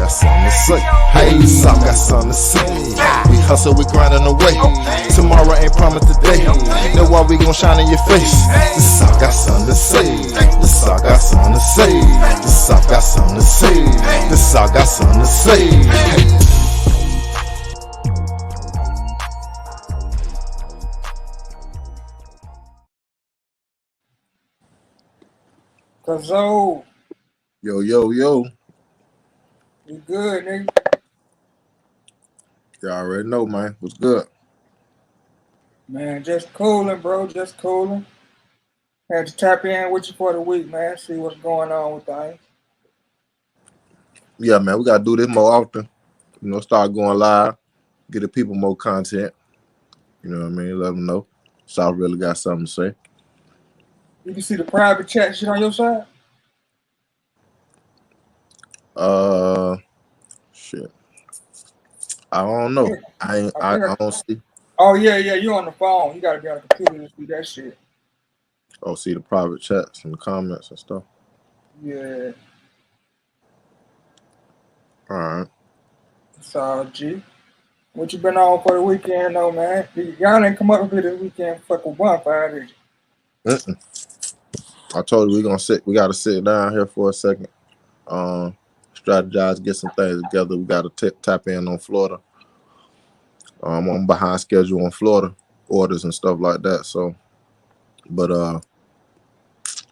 got something to say. Hey, the South got something to say. We hustle, we grinding away. Tomorrow ain't promised today. Know why we gon' shine in your face. The South got something to say. The South got something to say. The South got something to say. The South got something to say. Hey. So, Yo, yo, yo. you good, nigga? You already know, man. What's good? Man, just cooling, bro. Just cooling. Had to tap in with you for the week, man. See what's going on with things. Yeah, man, we gotta do this more often. You know, start going live, get the people more content. You know what I mean? Let them know. South really got something to say. You can see the private chat shit on your side? Shit. I don't know. Yeah, I don't see. Oh, yeah, you on the phone. You gotta be on the computer to see that shit. Oh, see the private chats and the comments and stuff. Yeah, All right. it's all G. What you been on for the weekend, though, man? Y'all ain't come up here this weekend for fucking bonfire, did you? I told you we gotta sit down here for a second. Strategize, get some things together. We gotta tap in on Florida. I'm behind schedule on Florida orders and stuff like that. So, but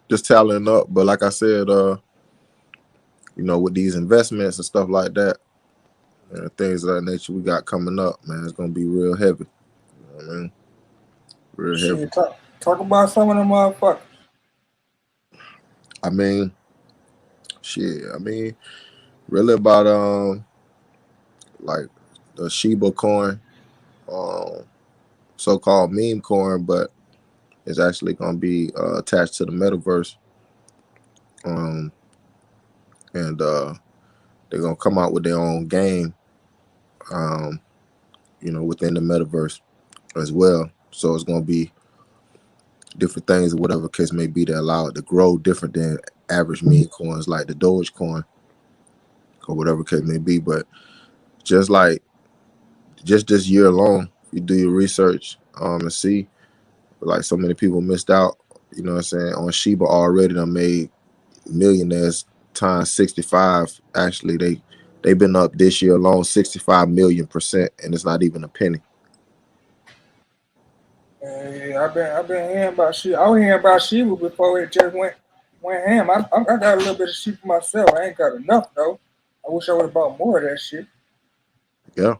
just tallying up. But like I said, you know, with these investments and stuff like that, and things of that nature we got coming up, man, it's gonna be real heavy. You know what I mean? Real heavy. Shit, talk about some of them motherfuckers. I mean, shit. I mean, really about like the Shiba coin, um, so-called meme coin, but it's actually gonna be attached to the metaverse. Um, and they're gonna come out with their own game, um, you know, within the metaverse as well. So it's gonna be different things, or whatever case may be, that allow it to grow different than average meme coins like the Doge coin or whatever case may be. But just like just this year alone, you do your research and see, like, so many people missed out. You know what I'm saying? On Shiba already, done made millionaires times 65. Actually, they've been up this year alone 65 million%, and it's not even a penny. Yeah, I've been hearing about shit. I was hearing about Shiva before it just went ham. I got a little bit of shit for myself. I ain't got enough though. I wish I would have bought more of that shit. Yeah.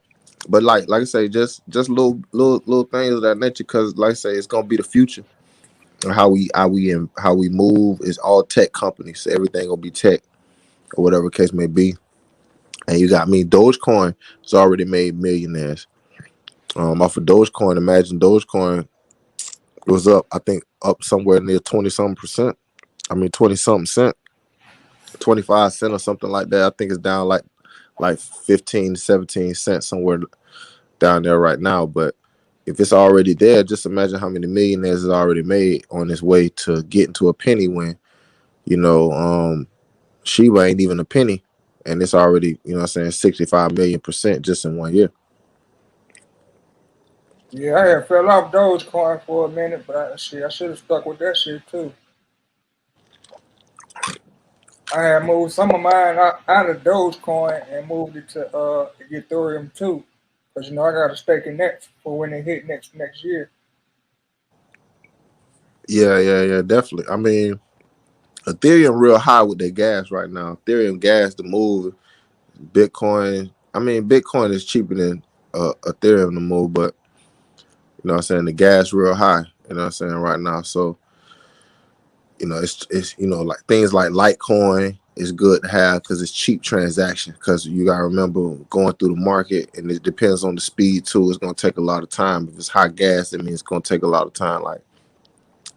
But like I say, just little things of that nature, because like I say, it's gonna be the future. And how we move is all tech companies. So everything gonna be tech or whatever case may be. And you got me, Dogecoin has already made millionaires. Off of Dogecoin, imagine Dogecoin was up, I think up somewhere near 20 something percent. I mean 20 something cent, 25 cent or something like that. I think it's down like 15 to 17 cents somewhere down there right now. But if it's already there, just imagine how many millionaires is already made on its way to getting to a penny, when, you know, Shiba ain't even a penny, and it's already, you know what I'm saying, 65 million% just in 1 year. Yeah, I had fell off Dogecoin for a minute, but I should have stuck with that shit too. I had moved some of mine out of Dogecoin and moved it to Ethereum too, because I got a stake in that for when they hit next year. Yeah, definitely. I mean, Ethereum real high with their gas right now. Ethereum gas to move. Bitcoin, I mean, Bitcoin is cheaper than Ethereum to move, but you know what I'm saying, the gas real high, you know what I'm saying, right now. So, you know, it's you know, like things like Litecoin is good to have because it's cheap transaction. Because you gotta remember, going through the market, and it depends on the speed too. It's gonna take a lot of time. If it's high gas, it means it's gonna take a lot of time, like,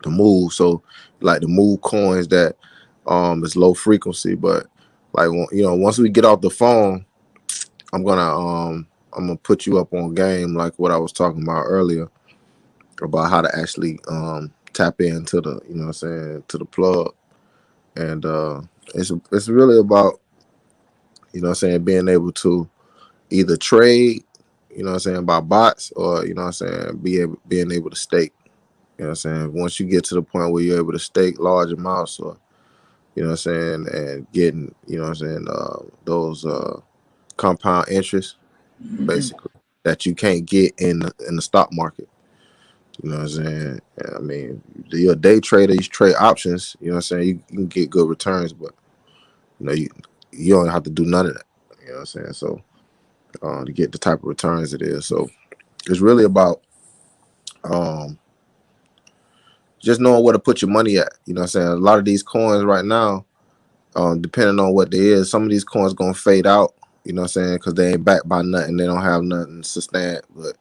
to move. So, like the move coins that is low frequency, but like, you know, once we get off the phone, I'm gonna put you up on game, like what I was talking about earlier, about how to actually tap into the, you know what I'm saying, to the plug. And it's really about You know what I'm saying? Being able to either trade, you know what I'm saying, by bots, or you know what I'm saying, being able to stake. You know what I'm saying? Once you get to the point where you're able to stake large amounts, or you know what I'm saying, and getting, you know what I'm saying, those compound interest, basically, that you can't get in the stock market. You know what I'm saying? I mean, you're a day trader, you trade options, you know what I'm saying, you can get good returns, but you know, you don't have to do none of that. You know what I'm saying? So to get the type of returns it is. So it's really about um just knowing where to put your money at. You know what I'm saying? A lot of these coins right now, depending on what they is, some of these coins gonna fade out. You know what I'm saying? Because they ain't backed by nothing. They don't have nothing sustained. But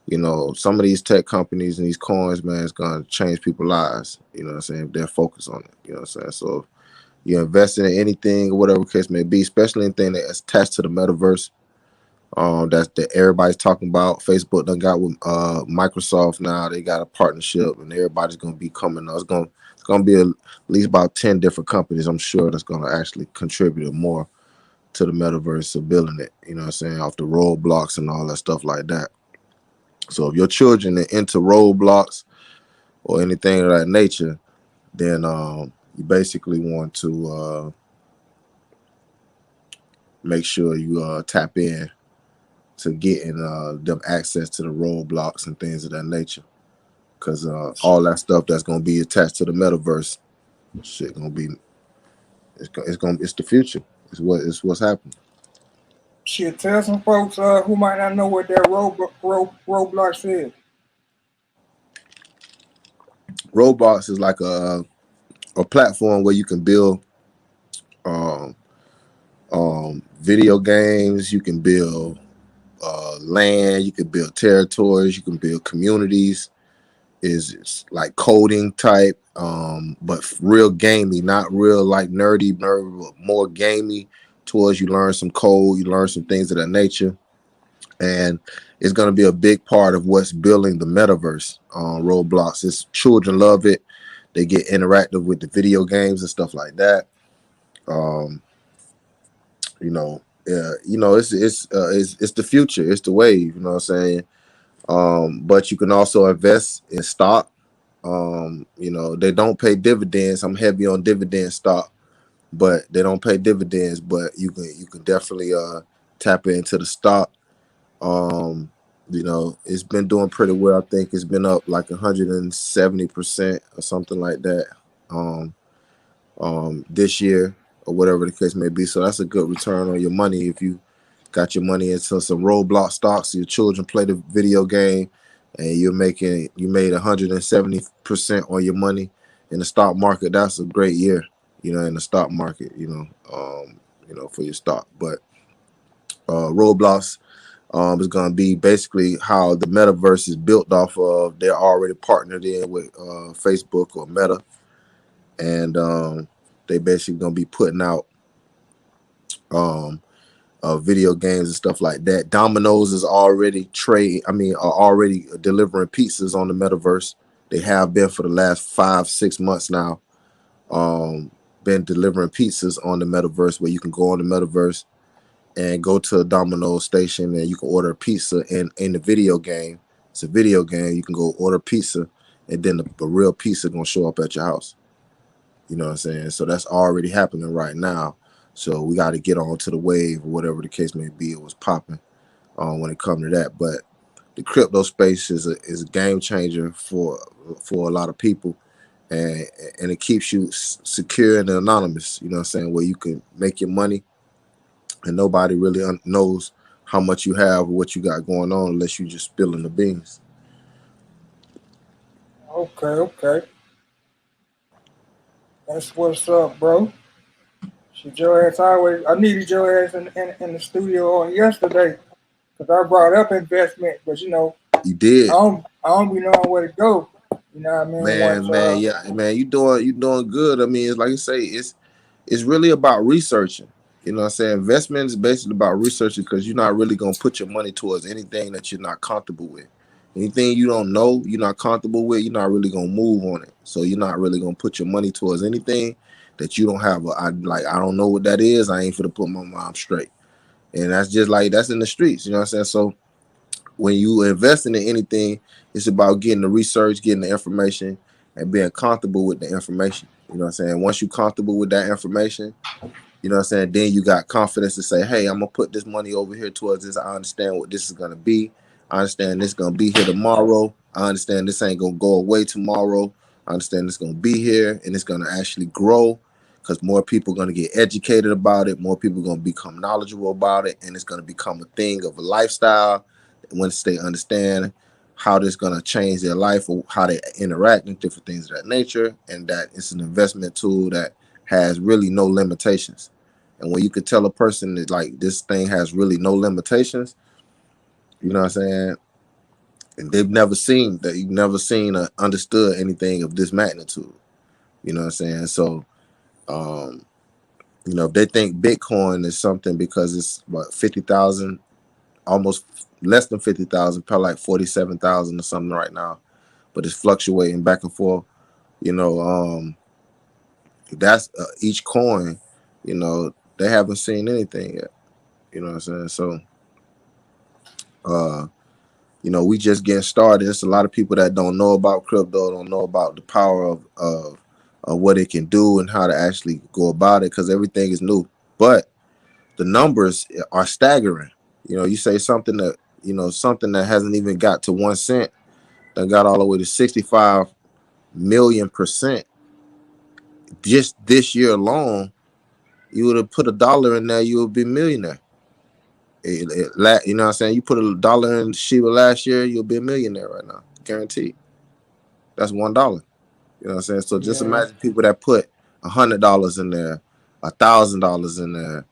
you know, some of these tech companies and these coins, man, it's gonna change people's lives. You know what I'm saying? If they're focused on it. You know what I'm saying? So if you're investing in anything or whatever case may be, especially anything that's attached to the metaverse, that everybody's talking about. Facebook done got with Microsoft now. They got a partnership, and everybody's gonna be coming. It's gonna be at least about 10 different companies. I'm sure that's gonna actually contribute more to the metaverse of building it. You know what I'm saying? Off the roadblocks and all that stuff like that. So if your children are into roadblocks or anything of that nature, then you basically want to make sure you tap in to getting them access to the roadblocks and things of that nature. Because all that stuff that's gonna be attached to the metaverse, shit gonna be it's the future. It's what's happening. Shit, tell some folks who might not know what that roadblocks is. Roblox is like a platform where you can build um, video games. You can build land. You can build territories. You can build communities. Is like coding type, but real gamey, not real like nerdy, but more gamey. Towards you learn some code, you learn some things of that nature, and it's going to be a big part of what's building the metaverse on Roblox. It's children love it. They get interactive with the video games and stuff like that. Um, it's the future. It's the wave. You know what I'm saying? But you can also invest in stock. They don't pay dividends. I'm heavy on dividend stock, but they don't pay dividends. But you can definitely tap into the stock. Um, it's been doing pretty well. I think it's been up like 170% or something like that. Um, this year or whatever the case may be. So that's a good return on your money if you got your money into some Roblox stocks. Your children play the video game, and you made 170% on your money in the stock market. That's a great year, in the stock market. For your stock. But Roblox is going to be basically how the metaverse is built off of. They're already partnered in with Facebook or Meta, and they basically going to be putting out um, video games and stuff like that. Domino's is already are already delivering pizzas on the metaverse. They have been for the last 5-6 months now. Been delivering pizzas on the metaverse, where you can go on the metaverse and go to a Domino's station and you can order a pizza in the video game. It's a video game. You can go order pizza, and then the real pizza gonna show up at your house. You know what I'm saying? So that's already happening right now. So we got to get on to the wave or whatever the case may be. It was popping when it comes to that. But the crypto space is a game changer for a lot of people, and it keeps you secure and anonymous. You know what I'm saying? Where you can make your money and nobody really knows how much you have or what you got going on unless you just spilling the beans. Okay, okay. That's what's up, bro. Shit, your ass always. I needed your ass in the studio on yesterday because I brought up investment, but You did. I don't be knowing where to go. You know what I mean? Once Man, yeah, man, you doing good. I mean, it's like I say, it's really about researching. You know what I'm saying? Investment is basically about researching, because you're not really gonna put your money towards anything that you're not comfortable with. Anything you don't know, you're not comfortable with, you're not really gonna move on it. So you're not really gonna put your money towards anything that you don't have. I don't know what that is. I ain't finna put my mom straight. And that's just like that's in the streets. You know what I'm saying? So when you investing in anything, it's about getting the research, getting the information, and being comfortable with the information. You know what I'm saying? Once you're comfortable with that information, you know what I'm saying, then you got confidence to say, hey, I'm gonna put this money over here towards this. I understand what this is gonna be. I understand this is gonna be here tomorrow. I understand this ain't gonna go away tomorrow. I understand it's gonna be here and it's gonna actually grow because more people are gonna get educated about it, more people are gonna become knowledgeable about it, and it's gonna become a thing of a lifestyle once they understand how this gonna change their life or how they interact and different things of that nature, and that it's an investment tool that has really no limitations. And when you could tell a person that like this thing has really no limitations, you know what I'm saying? And they've never seen that, you've never seen or understood anything of this magnitude. You know what I'm saying? So um, if they think Bitcoin is something because it's what 50,000, almost less than 50,000, probably like 47,000 or something right now, but it's fluctuating back and forth. You know, that's each coin. They haven't seen anything yet. You know what I'm saying? So uh, we just getting started. There's a lot of people that don't know about crypto, don't know about the power of what it can do and how to actually go about it because everything is new. But the numbers are staggering. You say something that something that hasn't even got to 1 cent, that got all the way to 65 million% just this year alone. You would have put $1 in there, you would be a millionaire. You know what I'm saying? You put $1 in Shiba last year, you'll be a millionaire right now, guaranteed. That's $1. You know what I'm saying? So just Yeah. imagine people that put $100 in there, $1,000 in there.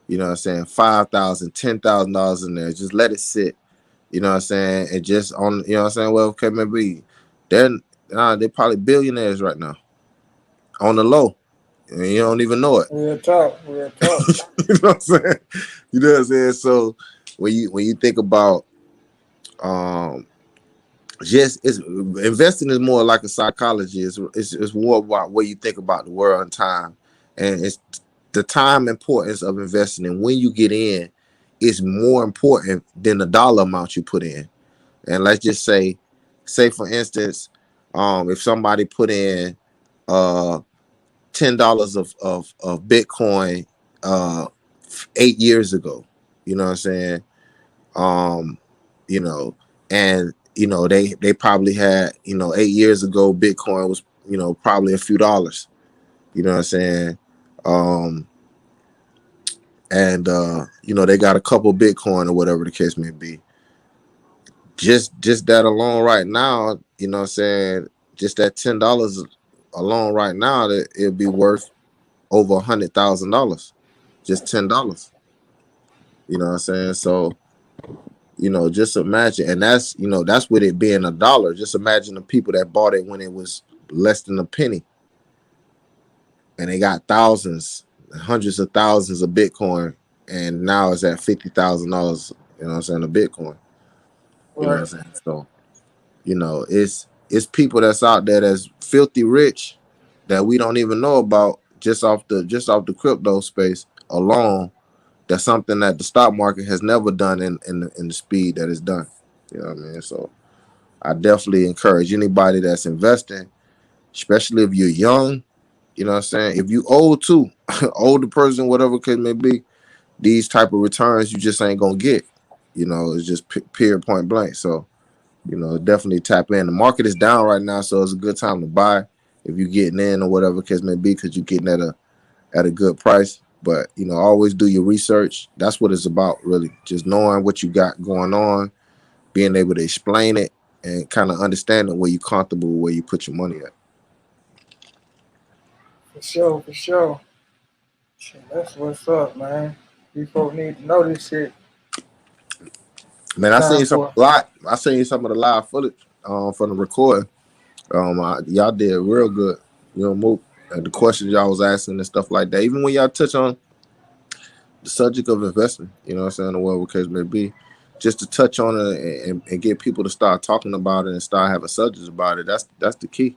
You know what I'm saying? $5,000, $10,000 in there. Just let it sit. You know what I'm saying? And just on, you know what I'm saying? Well, okay, maybe they're they're probably billionaires right now on the low, and you don't even know it. Real talk. Real talk. You know what I'm saying? You know what I'm saying? So when you think about um just it's investing is more like a psychology. It's more about what you think about the world and time, and it's the time importance of investing. And when you get in, is more important than the dollar amount you put in. And let's just say for instance, if somebody put in uh $10 of Bitcoin 8 years ago, you know what I'm saying? um you know and they probably had 8 years ago Bitcoin was probably a few dollars, you know what I'm saying? um and they got a couple Bitcoin or whatever the case may be. Just that alone right now, you know what I'm saying, just that $10 alone right now, that it'd be worth over $100,000, just $10. You know what I'm saying? So just imagine, and that's with it being $1. Just imagine the people that bought it when it was less than a penny, and they got thousands, hundreds of thousands of Bitcoin, and now it's at $50,000. You know what I'm saying? A Bitcoin. You know what Right. I'm saying? So it's people that's out there that's filthy rich that we don't even know about just off the crypto space alone. That's something that the stock market has never done in the speed that it's done. You know what I mean? So I definitely encourage anybody that's investing, especially if you're young, you know what I'm saying? If you old too, older person, whatever case may be, these type of returns you just ain't gonna get. It's just pure point blank. So, definitely tap in. The market is down right now, so it's a good time to buy if you're getting in or whatever case may be, because you're getting at a good price. But always do your research. That's what it's about, really. Just knowing what you got going on, being able to explain it, and kind of understanding where you're comfortable, where you put your money at. For sure. For sure. Shit, that's what's up, man. People need to know this shit. Man, I Time seen some for a lot. I seen some of the live footage from the recording. Y'all did real good. Mook, the questions y'all was asking and stuff like that. Even when y'all touch on the subject of investing, you know what I'm saying, or whatever case may be, just to touch on it and get people to start talking about it and start having subjects about it. That's the key.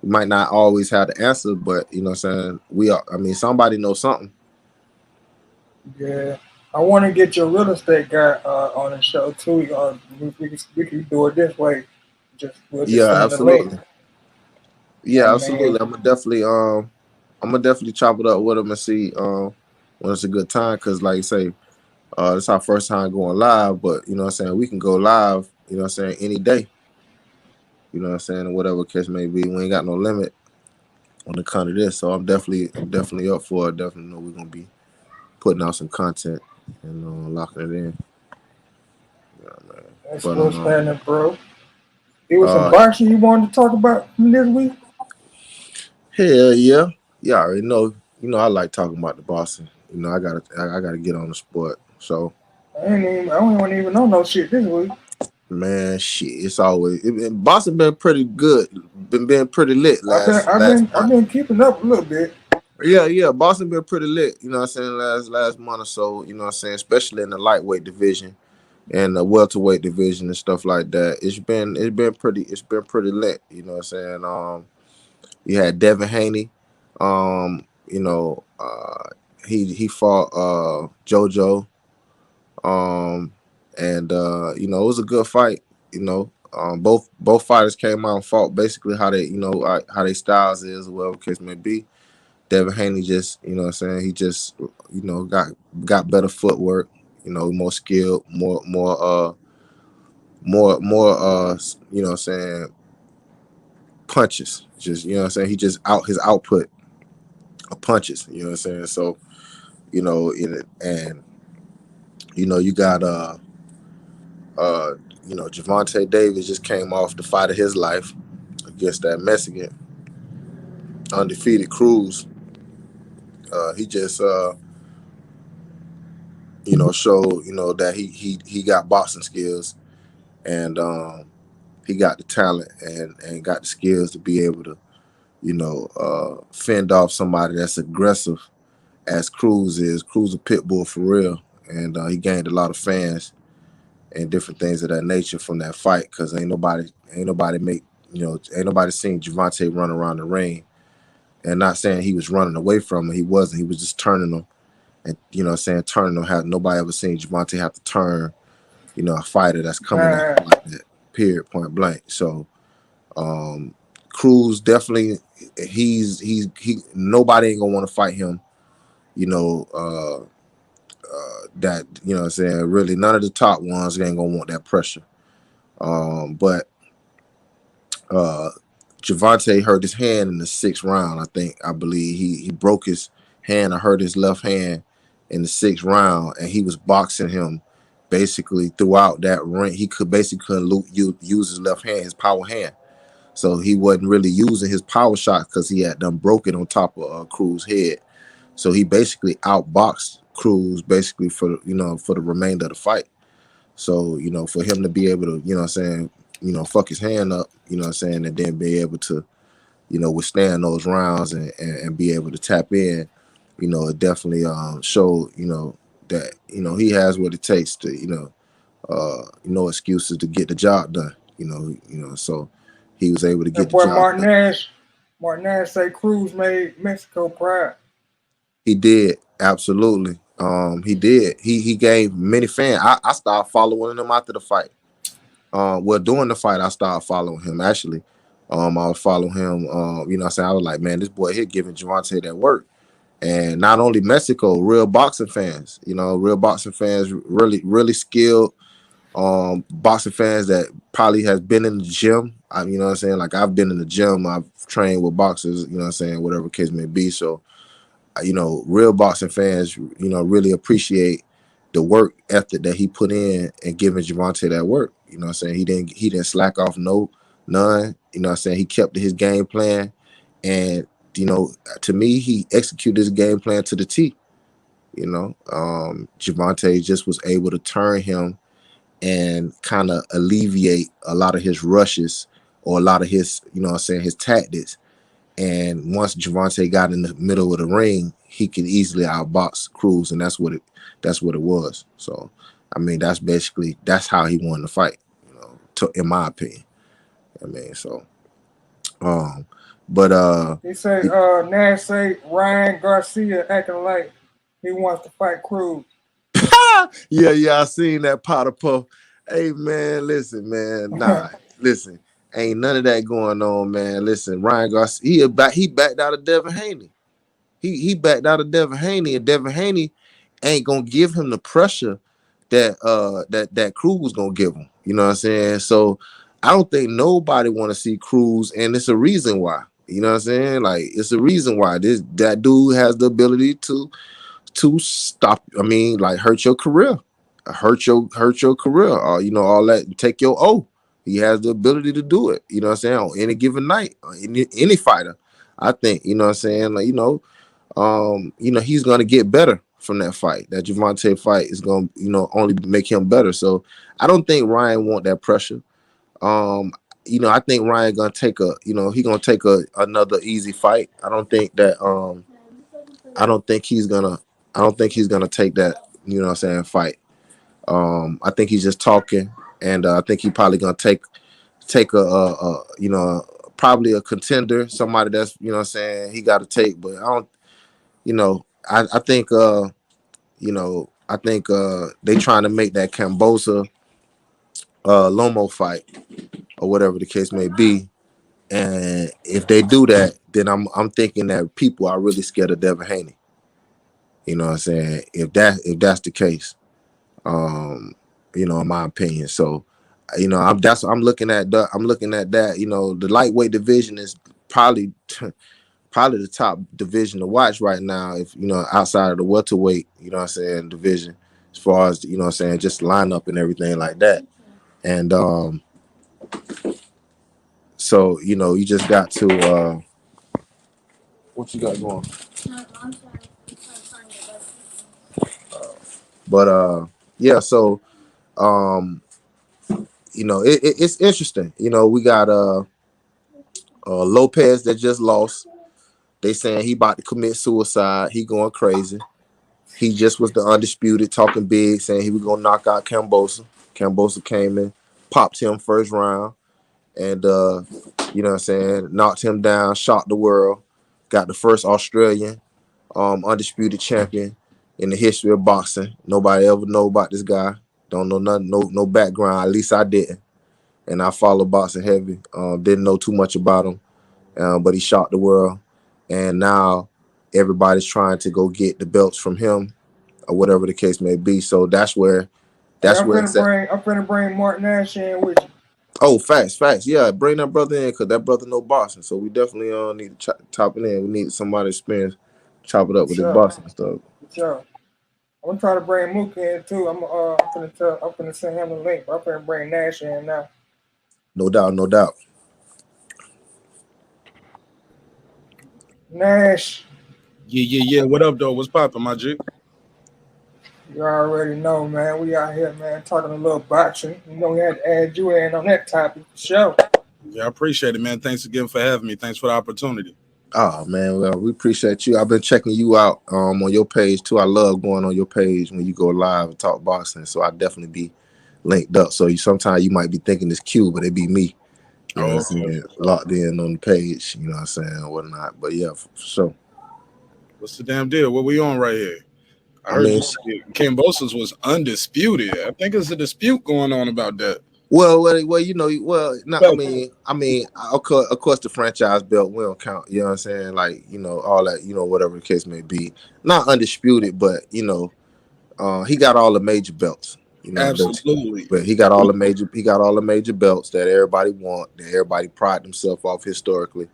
We might not always have the answer, but you know what I'm saying? We are, I mean, somebody knows something. Yeah. I want to get your real estate guy on the show too. We can do it this way. We'll just Yeah, send the link. absolutely. I Yeah, mean, absolutely. I'm gonna definitely chop it up with them and see when it's a good time. Cause like you say, it's our first time going live, but you know what I'm saying, we can go live, you know what I'm saying, any day. You know what I'm saying, whatever case may be. We ain't got no limit on the kind of this. So I'm definitely up for it. Definitely know we're gonna be putting out some content and locking it in. Yeah, man. that's But what's happening, bro. It was some uh boxing you wanted to talk about from this week. hell yeah. Yeah, I already know. You know I like talking about the Boston. You know I gotta get on the sport. So I don't even know no shit this week. man, shit, it's always Boston been pretty good. Been being pretty lit I've been last I've last been I've month. been keeping up a little bit. Yeah. Boston been pretty lit, you know what I'm saying, last month or so, you know what I'm saying, especially in the lightweight division and the welterweight division and stuff like that. It's been pretty lit, you know what I'm saying. You had Devin Haney, you know, he fought JoJo, um, and you know, it was a good fight. You know, both fighters came out and fought basically how they, you know, how they styles is, or whatever case may be. Devin Haney just, you know what I'm saying, he just, you know, got better footwork, you know, more skilled, more you know what I'm saying, punches. Just, you know what I'm saying, he just out his output of punches, you know what I'm saying? So, you know, and you know, you got uh you know, Javante Davis just came off the fight of his life against that Mexican undefeated Cruz. He just you know, showed, you know, that he got boxing skills, and he got the talent and got the skills to be able to, you know, fend off somebody that's aggressive as Cruz is. Cruz a pit bull for real, and he gained a lot of fans and different things of that nature from that fight, because ain't nobody make, you know, ain't nobody seen Javante run around the ring, and not saying he was running away from him. He wasn't. He was just turning them, and you know what I'm saying, turning them. Have nobody ever seen Javante have to turn, you know, a fighter that's coming at Nah, him like that. Period. Point blank. So um Cruz definitely, he nobody ain't gonna want to fight him. You know, that, you know what I'm saying, really none of the top ones ain't gonna want that pressure. But uh Javante hurt his hand in the sixth round. I believe he broke his hand or hurt his left hand in the sixth round, and he was boxing him basically throughout that ring. He could basically couldn't use his left hand, his power hand. So he wasn't really using his power shot because he had done broke it on top of Cruz's head. So he basically outboxed Cruz basically for, you know, for the remainder of the fight. So, you know, for him to be able to, you know what I'm saying, you know, fuck his hand up, you know what I'm saying, and then be able to, you know, withstand those rounds and be able to tap in, you know, it definitely showed, you know, that, you know, he has what it takes to, you know, no excuses to get the job done, so he was able to get that the boy job Mark done. Nash. Mark Nash say Cruz made Mexico proud. He did, absolutely. He did. He gave many fans. I started following him after the fight. Well, during the fight, I started following him actually. I was following him. You know what I'm saying? I was like, man, this boy here giving Javante that work. And not only Mexico, real boxing fans, you know, real boxing fans, really, really skilled boxing fans that probably has been in the gym. You know what I'm saying? Like I've been in the gym, I've trained with boxers, you know what I'm saying, whatever case may be. So you know, real boxing fans, you know, really appreciate the work ethic that he put in and giving Javante that work. You know what I'm saying? He didn't slack off none. You know what I'm saying? He kept to his game plan, and you know, to me, he executed his game plan to the T. You know, Javante just was able to turn him and kind of alleviate a lot of his rushes or a lot of his, you know what I'm saying, his tactics. And once Javante got in the middle of the ring, he could easily outbox Cruz, and that's what it was. So, I mean, that's how he won the fight, you know, in my opinion. I mean, so um, But He say Nash say Ryan Garcia acting like he wants to fight Cruz. yeah, I seen that Potter Puff. Hey man, listen, man, nah, listen, ain't none of that going on, man. Listen, Ryan Garcia, he backed out of Devin Haney. He backed out of Devin Haney, and Devin Haney ain't gonna give him the pressure that Cruz was gonna give him. You know what I'm saying? So I don't think nobody want to see Cruz, and it's a reason why. You know what I'm saying? Like it's a reason why that dude has the ability to stop. I mean, like hurt your career, hurt your career. You know all that. Take your O. He has the ability to do it. You know what I'm saying? On any given night, any fighter. I think you know what I'm saying. Like he's gonna get better from that fight. That Javante fight is gonna only make him better. So I don't think Ryan want that pressure. Um, I think Ryan gonna take he gonna take another easy fight. I don't think he's gonna I don't think he's gonna take that, what I'm saying, fight. I think he's just talking, and I think he probably gonna take probably a contender, somebody that's what I'm saying he got to take. But I don't, I think they trying to make that Cambosa Lomo fight or whatever the case may be. And if they do that, then I'm thinking that people are really scared of Devin Haney. You know what I'm saying? If that's the case, in my opinion. So, I'm looking at I'm looking at that. The lightweight division is probably probably the top division to watch right now. If outside of the welterweight, division, as far as just lineup and everything like that. And so you just got to what you got going. But yeah, so um, it's interesting. We got Lopez that just lost. They saying he about to commit suicide. He going crazy. He just was the undisputed, talking big, saying he was gonna knock out Cambosa. Cambosa came in, popped him first round, and what I'm saying, knocked him down, shocked the world, got the first Australian undisputed champion in the history of boxing. Nobody ever know about this guy. Don't know nothing, no background. At least I didn't, and I follow boxing heavy. Didn't know too much about him, but he shocked the world, and now everybody's trying to go get the belts from him or whatever the case may be. So that's where Hey, it's at. I'm finna bring Marq Nash in with you. Oh, facts. Yeah, bring that brother in because that brother know boxing. So we definitely need to chop it in. We need somebody experienced chop it up For with this sure. boxing stuff. For sure. I'm gonna try to bring Mook in too. I'm finna send him the link. But I'm finna bring Nash in now. No doubt, no doubt. Nash, Yeah. What up, though? What's poppin', my G? you already know, man. We out here, man, talking a little boxing. You know, we had to add you in on that topic for sure. Yeah, I appreciate it, man. Thanks again for having me. Thanks for the opportunity. Oh man, well, we appreciate you. I've been checking you out on your page too. I love going on your page when you go live and talk boxing. So I definitely be linked up. So sometimes you might be thinking it's Q, but it be me. You know what Oh, I'm okay. saying? Locked in on the page. You know what I'm saying? Or whatnot. But yeah, for sure. What's the damn deal? What we on right here? I I heard mean, you say Cambosos was undisputed. I think there's a dispute going on about that. well, not. I But mean, of course, the franchise belt will count. You know what I'm saying? Like, all that. Whatever the case may be, not undisputed, but he got all the major belts. absolutely. But he got all the major belts that everybody want, that everybody pride themselves off historically.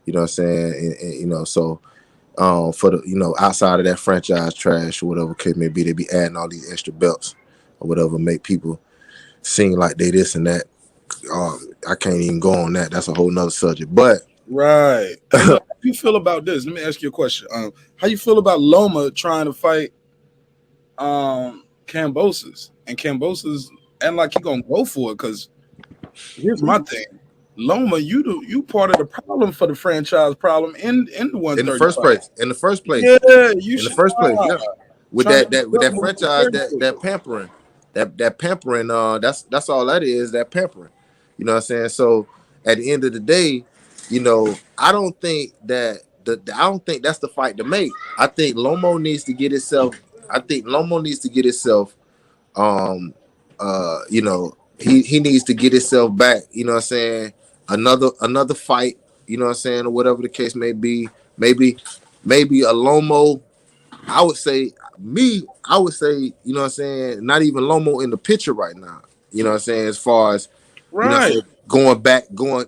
You know what I'm saying? And so for the outside of that franchise trash or whatever case may be, they be adding all these extra belts or whatever, make people seem like they this and that. I can't even go on that. That's a whole nother subject. But Right. Hey, look, how you feel about this? Let me ask you a question. How you feel about Loma trying to fight Cambosos and Cambosos and like he gonna go for it? Because here's my thing. Loma, you part of the problem for the franchise problem in the in the first 135. place, in the first place, Yeah, you in the should first place, not yeah. With trying to with that develop the franchise, territory. that pampering, that pampering, that's all that is, that pampering. You know what I'm saying? So at the end of the day, I don't think that I don't think that's the fight to make. I think Lomo needs to get itself. I think Lomo needs to get itself. He needs to get himself back. You know what I'm saying? Another fight. You know what I'm saying, or whatever the case may be. Maybe a Lomo. I would say I would say, you know what I'm saying, not even Lomo in the picture right now. You know what I'm saying, as far as Right. going back for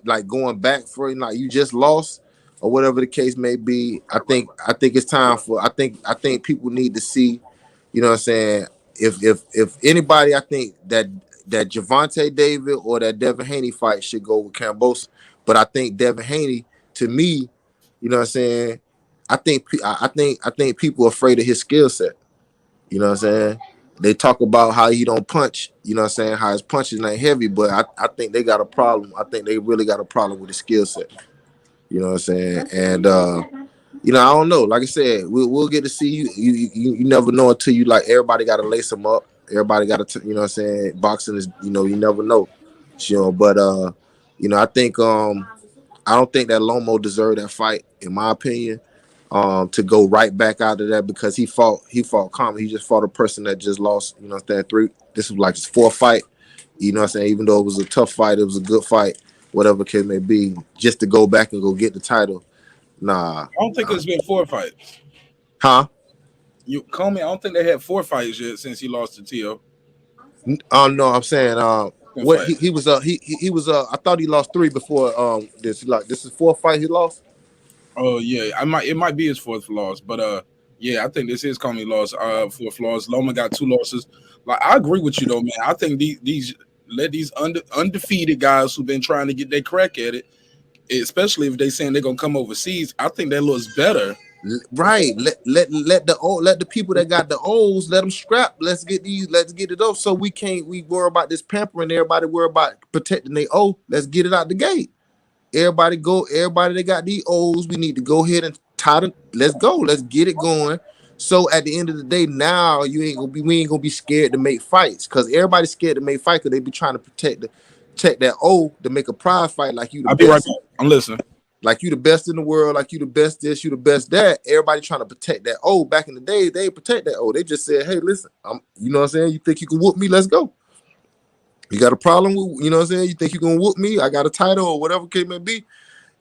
it, like you just lost or whatever the case may be. I think it's time for I think people need to see, you know what I'm saying, if anybody, I think that Javante David or that Devin Haney fight should go with Cambosa. But I think Devin Haney, to me, you know what I'm saying, I think people are afraid of his skill set. You know what I'm saying? They talk about how he don't punch, you know what I'm saying, how his punches ain't heavy, but I think they got a problem. I think they really got a problem with his skill set. You know what I'm saying? And I don't know. Like I said, we'll get to see you. You never know until you, like, everybody got to lace them up. Everybody got to, you know what I'm saying? Boxing is, you never know. But I don't think that Lomo deserved that fight, in my opinion. To go right back out of that, because he fought calm. He just fought a person that just lost, you know what I'm saying, three. This was like his fourth fight. You know what I'm saying? Even though it was a tough fight, it was a good fight, whatever case may be. Just to go back and go get the title. Nah. I don't think it's been 4 fights. Huh? You call me. I don't think they had 4 fights yet since he lost to T.O. Oh no, I'm saying what Fight. he was I thought he lost three before this. Like, this is fourth fight he lost. Oh yeah, it might be his fourth loss, but yeah, I think this is Comey loss. Fourth loss. Loma got 2 losses. Like, I agree with you though, man. I think these let these undefeated guys who've been trying to get their crack at it, especially if they saying they're gonna come overseas. I think that looks better. Right. Let the people that got the O's, let them scrap. Let's get it up, so we worry about this pampering. Everybody worry about protecting their O. Let's get it out the gate. Everybody that got these O's, we need to go ahead and tie them. Let's go. Let's get it going. So at the end of the day, now we ain't gonna be scared to make fights, because everybody's scared to make fights, because they be trying to protect that O to make a prize fight, like you the I'll be right best. back. I'm listening. Like you the best in the world, like you the best this, you the best that. Everybody trying to protect that. Oh, back in the day, they ain't protect that. Oh, they just said, hey, listen, you know what I'm saying? You think you can whoop me? Let's go. You got a problem with, you know what I'm saying? You think you can whoop me? I got a title or whatever it may be.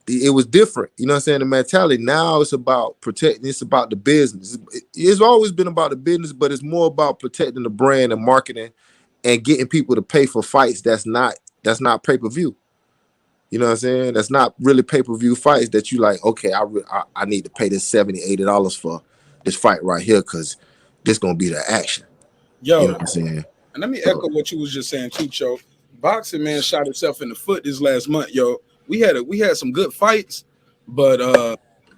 It was different. You know what I'm saying? The mentality. Now it's about protecting, it's about the business. It's always been about the business, but it's more about protecting the brand and marketing and getting people to pay for fights that's not pay-per-view. You know what I'm saying? That's not really pay-per-view fights that you like, okay, I need to pay this $70-$80 for this fight right here, because this gonna be the action. You know Yo, what I'm saying? and let me So echo what you was just saying too, Cho. Boxing, man, shot itself in the foot this last month, yo. We had some good fights, but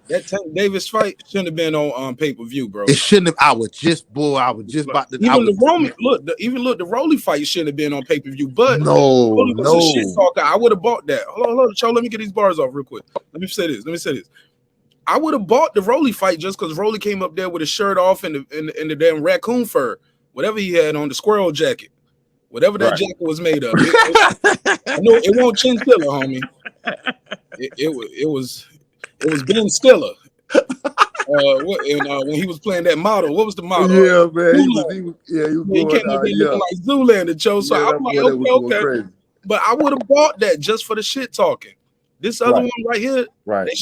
that Tank Davis fight shouldn't have been on pay-per-view, bro. it shouldn't have. I was just Look, about to. I even was the Roman look, the Rolly fight shouldn't have been on pay-per-view, but no, Rolly was a shit no. talker. I would have bought that. Hold on, Cho. Let me get these bars off real quick. Let me say this. I would have bought the Rolly fight just because Rolly came up there with his shirt off and the damn raccoon fur, whatever he had on, the squirrel jacket, whatever that Right. jacket was made of. I know it won't chinchilla, homie. It was Ben Stiller. When he was playing that model, what was the model? Yeah, man. Zoolander. He was Yeah, he going came up out. there looking Yeah, like Zoolander, Joe. So yeah. I'm That like, boy that was okay, going okay. crazy. But I would have bought that just for the shit talking. This other Right, one right here, right. they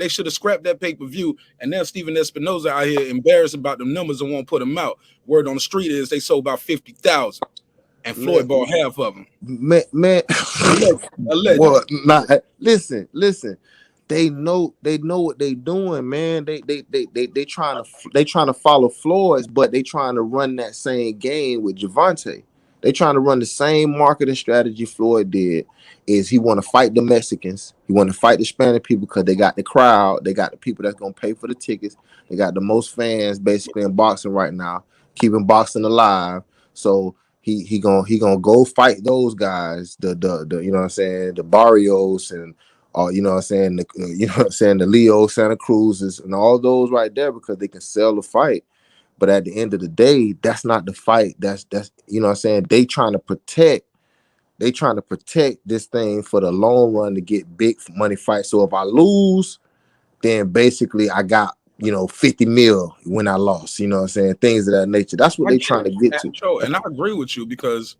should have scrapped that pay-per-view. And now Steven Espinoza out here embarrassed about them numbers and won't put them out. Word on the street is they sold about 50,000, and Man, Floyd bought half of them. man. Allegedly. Well, not listen. They know what they doing, man. They trying to follow Floyd's, but they trying to run that same game with Javante. They trying to run the same marketing strategy Floyd did. Is he want to fight the Mexicans? He want to fight the Spanish people, because they got the crowd. They got the people that's gonna pay for the tickets. They got the most fans basically in boxing right now, keeping boxing alive. So he gonna go fight those guys, the you know what I'm saying, the Barrios, and you know what I'm saying, you know what I'm saying, the Leo Santa Cruzes and all those right there, because they can sell the fight. But at the end of the day, that's not the fight. That's you know what I'm saying. They trying to protect they trying to protect this thing for the long run to get big money fights. So if I lose, then basically I got 50 mil when I lost. You know what I'm saying? Things of that nature. That's what I they get trying it, to get to. and I agree with you because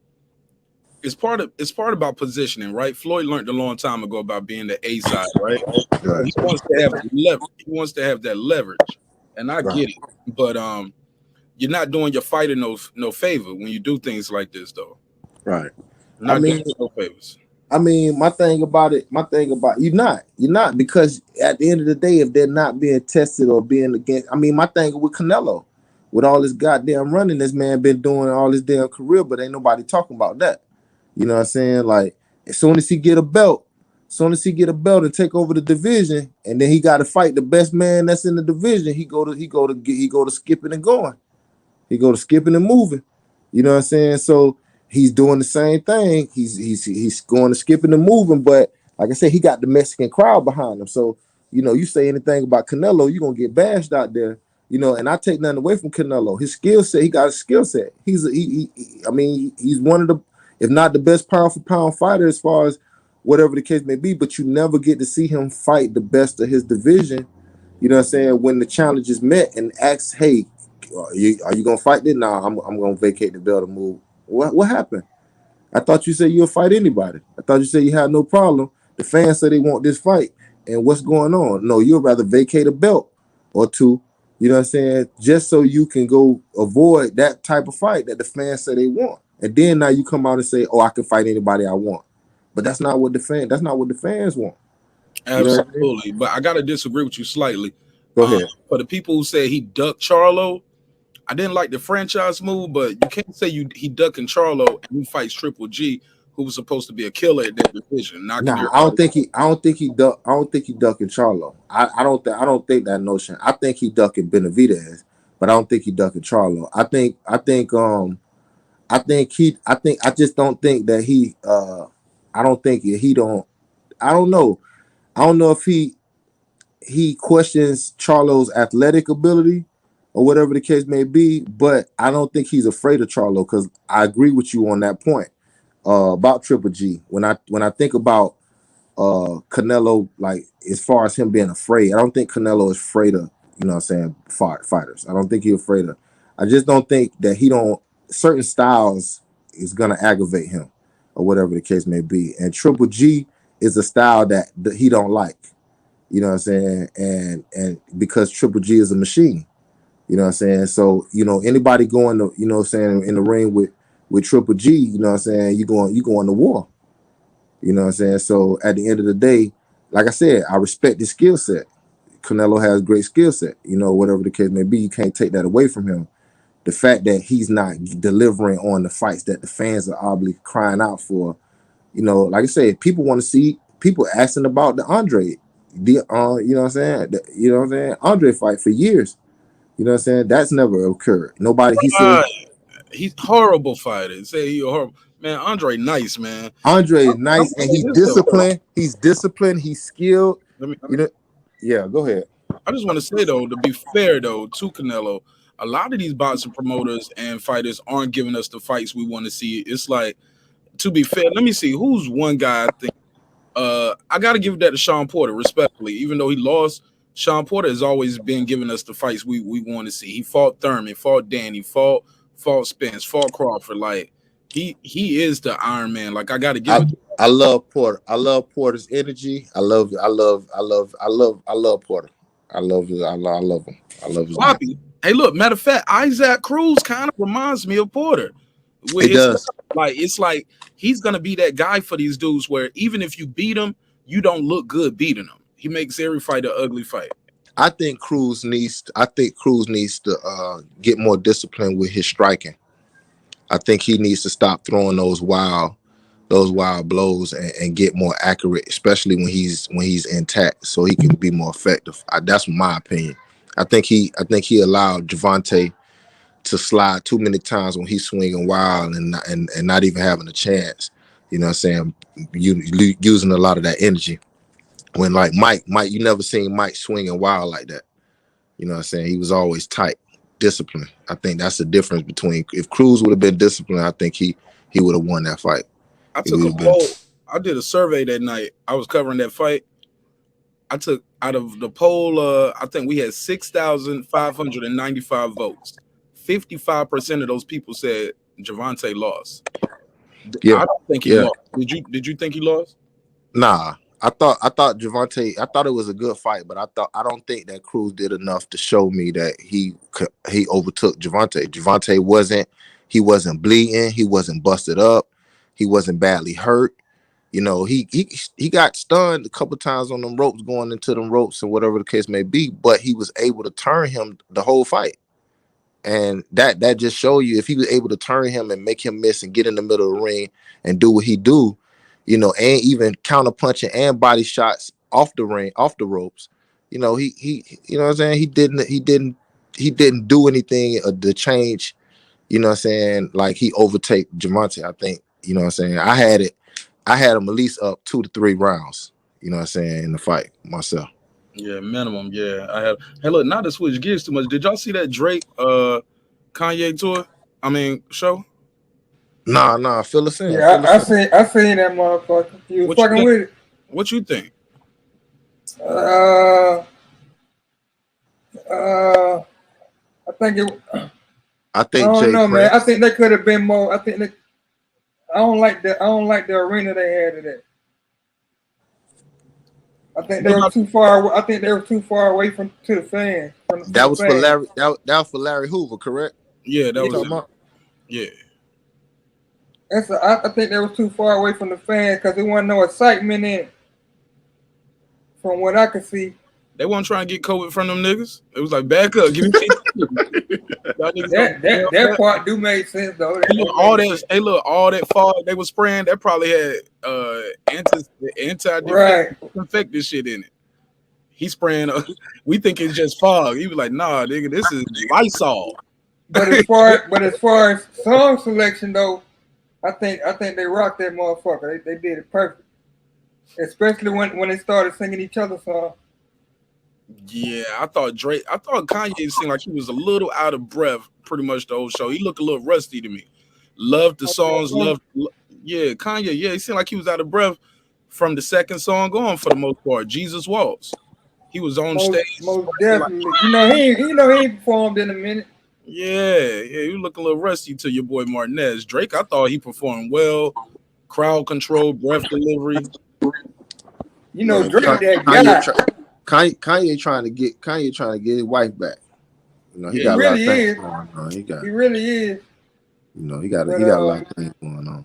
it's part about positioning, right? Floyd learned a long time ago about being the A side, right? So Right, he wants to have he wants to have that leverage, and I right, get it. But you're not doing your fighter no favor when you do things like this, though. right. You're I not doing mean, no favors. my thing about you're not because at the end of the day, if they're not being tested or being against, my thing with Canelo, with all this goddamn running this man been doing all his damn career, but ain't nobody talking about that. You know what I'm saying? Like as soon as he get a belt, and take over the division, and then he got to fight the best man that's in the division, he go to skipping and going. He go to skipping and moving. You know what I'm saying? So he's doing the same thing. He's going to skipping and moving, but like I said, he got the Mexican crowd behind him. So you say anything about Canelo, you're gonna get bashed out there. And I take nothing away from Canelo. His skill set, he got a skill set. He's one of the, if not the best pound for pound fighter as far as whatever the case may be. But you never get to see him fight the best of his division. You know what I'm saying? When the challenge is met and asks, hey, are you gonna fight this? Nah, I'm gonna vacate the belt and move. What happened? I thought you said you'll fight anybody. I thought you said you had no problem. The fans say they want this fight. And what's going on? No, you'd rather vacate a belt or two, you know what I'm saying? Just so you can go avoid that type of fight that the fans say they want. And then now you come out and say, oh, I can fight anybody I want. But that's not what the fans want. You know what I mean? Absolutely, but I gotta disagree with you slightly. Go ahead. For the people who say he ducked Charlo, I didn't like the franchise move, but you can't say he ducking Charlo and he fights Triple G, who was supposed to be a killer at that division, knocking Nah, I don't everybody. think he. I don't think he ducking Charlo. I don't think that notion. I think he ducking Benavidez, but I don't think he ducking Charlo. I just don't think that he. I don't think he don't. I don't know. I don't know if he questions Charlo's athletic ability or whatever the case may be, but I don't think he's afraid of Charlo because I agree with you on that point about Triple G. When I think about Canelo, like as far as him being afraid, I don't think Canelo is afraid of, what I'm saying, fighters. I don't think he's afraid of. I just don't think that he don't certain styles is gonna aggravate him or whatever the case may be. And Triple G is a style that he don't like. You know what I'm saying? And because Triple G is a machine, you know what I'm saying? So, anybody going to, what I'm saying, in the ring with Triple G, you know what I'm saying, you going to war. You know what I'm saying? So at the end of the day, like I said, I respect his skill set. Canelo has great skill set. Whatever the case may be, you can't take that away from him. The fact that he's not delivering on the fights that the fans are obviously crying out for, like I said, people want to see people asking about the Andre, you know what I'm saying? Andre fight for years. You know what I'm saying? That's never occurred. Nobody. He said Uh, he's horrible fighter. Say he horrible man. Andre, nice man. Andre is I'm nice gonna and say he's this though. disciplined. He's disciplined. He's skilled. Let me. You know. Yeah. Go ahead. I just want to say though, to be fair though, to Canelo, a lot of these boxing promoters and fighters aren't giving us the fights we want to see. It's like, to be fair, let me see who's one guy I think. I got to give that to Sean Porter, respectfully. Even though he lost, Sean Porter has always been giving us the fights we want to see. He fought Thurman, fought Danny, fought Spence, fought Crawford. Like he is the Iron Man. Like I got to give I it. I love Porter. I love Porter's energy. I love Porter. I love him. I love his game. Floppy. Hey, look. Matter of fact, Isaac Cruz kind of reminds me of Porter with It his style. does. Like it's like he's gonna be that guy for these dudes where even if you beat him, you don't look good beating him. He makes every fight an ugly fight. I think Cruz needs to get more discipline with his striking. I think he needs to stop throwing those wild blows and get more accurate, especially when he's intact, so he can be more effective. That's my opinion. I think he allowed Javante to slide too many times when he's swinging wild and not even having a chance. You know what I'm saying? Using a lot of that energy. When like Mike, you never seen Mike swinging wild like that. You know what I'm saying? He was always tight, disciplined. I think that's the difference between if Cruz would have been disciplined, I think he would have won that fight. I took a He's been. poll. I did a survey that night. I was covering that fight. I took out of the poll. I think we had 6,595 votes. 55% of those people said Javante lost. Yeah, I don't think he yeah. lost. Did you think he lost? Nah, I thought Javante. I thought it was a good fight, but I don't think that Cruz did enough to show me that he overtook Javante. Javante wasn't bleeding. He wasn't busted up. He wasn't badly hurt. You know, he got stunned a couple times on them ropes, going into them ropes and whatever the case may be. But he was able to turn him the whole fight. And that just show you if he was able to turn him and make him miss and get in the middle of the ring and do what he do, you know, and even counter punching and body shots off the ring, off the ropes, you know, he you know what I'm saying? He didn't do anything to change, you know what I'm saying, like he overtake Javante. I think, you know what I'm saying? I had him at least up 2 to 3 rounds, you know what I'm saying, in the fight myself. Yeah, minimum. Yeah, I have. Hey, look, not to switch gears too much. Did y'all see that Drake Kanye tour? I mean, show. Nah, fill us in, Yeah, fill us in. I seen that motherfucker. You was What you fucking think? with it. What you think? Uh, uh, I think it. I I think don't Jay know, man. I Prince. think they could have been more. I don't like the. I don't like the arena they had it at. I think What they were about too far. I think they were too far away from to the fans. For That the was for fans. Larry. That was for Larry Hoover, correct? yeah, that You was Yeah, talking it. about? Yeah. I think they were too far away from the fans because there wasn't no excitement in it, from what I could see. They weren't trying to get COVID from them niggas. It was like back up, give me PPE. Y'all niggas don't That part do make sense though. Hey, That look, all made that sense. hey look, all that fog they was spraying, that probably had anti Right. disinfectant shit in it. He spraying we think it's just fog. He was like, nah, nigga, this is Lysol. But as far as song selection though, I think they rocked that motherfucker. They did it perfect. Especially when they started singing each other's song. Yeah, I thought Kanye seemed like he was a little out of breath pretty much the whole show. He looked a little rusty to me. Loved the songs, yeah, Kanye, yeah, he seemed like he was out of breath from the second song on for the most part. Jesus Waltz. He was on Most stage most like, definitely. He ain't performed in a minute. yeah, you look a little rusty to your boy Marq Nash. Drake, I thought he performed well, crowd control, breath delivery. Man, Drake that guy. Kanye trying to get his wife back. You know, he Yeah, He got a lot of really things is. going on. He really is. But He got a lot of things going on.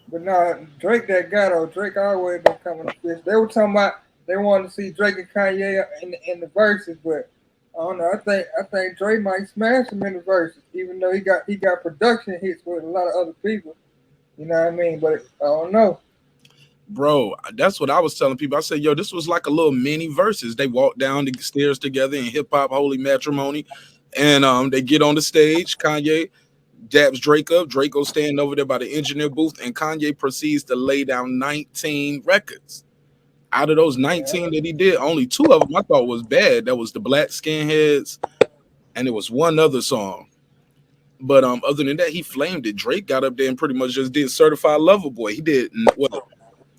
but nah, Drake that guy though. Drake always been coming to fish. They were talking about they wanted to see Drake and Kanye in the verses, but I don't know. I think Drake might smash him in the verses, even though he got production hits with a lot of other people. You know what I mean? But I don't know. bro, that's what I was telling people. I said, yo, this was like a little mini verses. They walk down the stairs together in hip hop holy matrimony, and they get on the stage. Kanye dabs Drake up. Drake goes stand over there by the engineer booth, and Kanye proceeds to lay down 19 records. Out of those Yeah. 19 that he did, only two of them I thought was bad. That was the Black Skinheads, and it was one other song. But other than that, he flamed it. Drake got up there and pretty much just did Certified Lover Boy. He did what?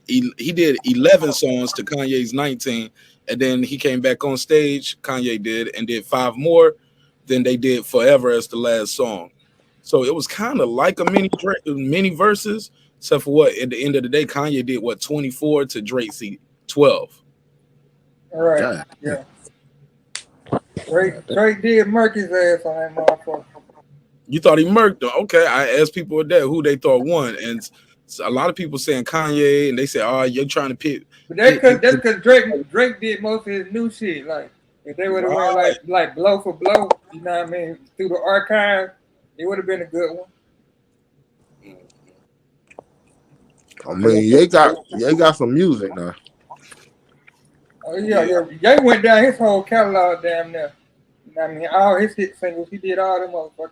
He did 11 songs to Kanye's 19, and then he came back on stage. Kanye did and did 5 more. Then they did Forever as the last song. So it was kind of like a mini verses, except for what at the end of the day, Kanye did what 24 to Drake's 12. All right. God, yeah. Yeah. Drake did murk his ass on that motherfucker. You thought he murked them. Okay, I asked people at that who they thought won, and a lot of people saying Kanye, and they say, "Oh, you're trying to But pit." that's cause Drake did most of his new shit. Like if they would have went Right. like blow for blow, you know what I mean, through the archive, it would have been a good one. I mean, they got some music now. Oh yeah, Yeah, yeah. Ye went down his whole catalog damn near. You know what I mean, all his hit singles, he did all them motherfuckers.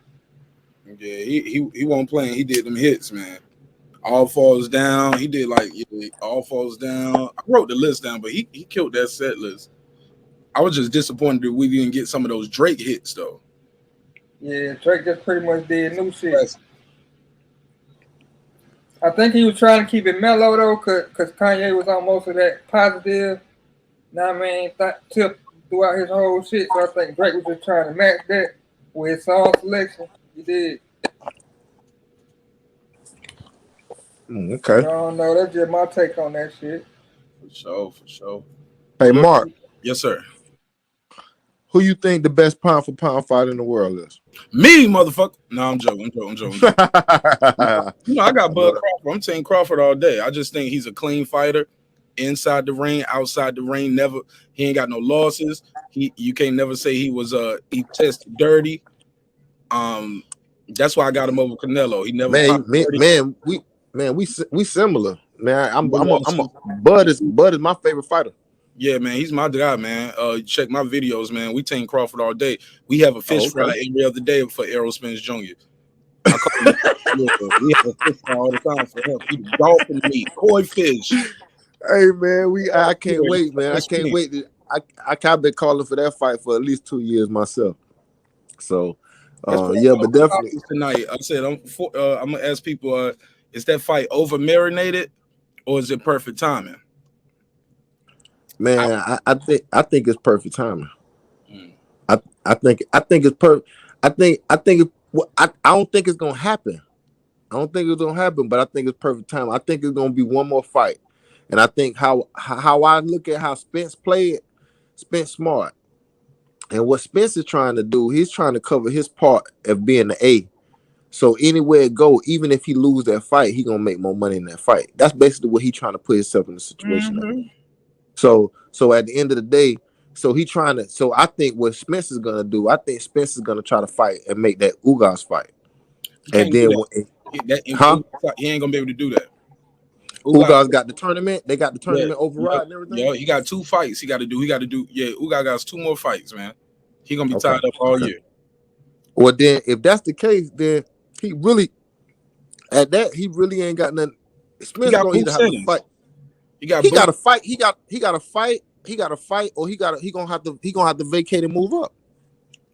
yeah, he wasn't playing. He did them hits, man. All falls down. He did like all falls down. I wrote the list down, but he killed that set list. I was just disappointed that we didn't get some of those Drake hits though. Yeah, Drake just pretty much did new shit. I think he was trying to keep it mellow though, cause Kanye was on most of that positive. Know what I mean, tip throughout his whole shit. So I think Drake was just trying to match that with his song selection. He did. But Okay. I don't know. That's just my take on that shit. For sure, for sure. Hey, Look, Mark, yes, sir. who you think the best pound for pound fighter in the world is? Me, motherfucker. No, I'm joking. I'm joking. I'm joking. I'm joking. I I got know Bud that. Crawford. I'm saying Crawford all day. I just think he's a clean fighter, inside the ring, outside the ring. Never, he ain't got no losses. You can't never say he tested dirty. Um, that's why I got him over Canelo. He never Man, popped man, 30. man, we similar. Man, No losses. Bud is my favorite fighter. Yeah, man, he's my guy, man. Check my videos, man. We take Crawford all day. We have a Oh, fish fry okay. every other day for Errol Spence Jr. I call him. Yeah, we have a fish fry all the time for him. He dolphin meat, koi fish. Hey man, I Yeah, can't wait, man. I fresh can't meat. wait. I've been calling for that fight for at least 2 years myself. So, That's what yeah, I but told the definitely, audience tonight. I said I'm gonna ask people, is that fight over marinated or is it perfect timing? I, man, I think it's perfect timing. mm, I think it's perfect. I think I don't think it's gonna happen. I don't think it's gonna happen, but I think it's perfect time. I think it's gonna be one more fight, and I think how I look at how Spence played, Spence smart, and what Spence is trying to do, he's trying to cover his part of being the A. So anywhere it go, even if he lose that fight, he gonna make more money in that fight. That's basically what he trying to put himself in the situation at. mhm. So at the end of the day, so he trying to. So I think what Spence is gonna do, I think Spence is gonna try to fight and make that Ugas fight, He and can't do then that. huh? He ain't gonna be able to do that. Ugas, Ugas got the tournament. They got the yeah, tournament yep, override and everything. yeah. He got 2 fights. He got to do. He got to do. Yeah, Ugas got 2 more fights, man. He gonna be Okay. tied up all Okay. year. Well, then if that's the case, then he really at that he really ain't got nothing. He Spence got gonna boot either have to fight. centers. He got He boot. got to fight. He got to fight. He got to fight, or he gonna have to vacate and move up.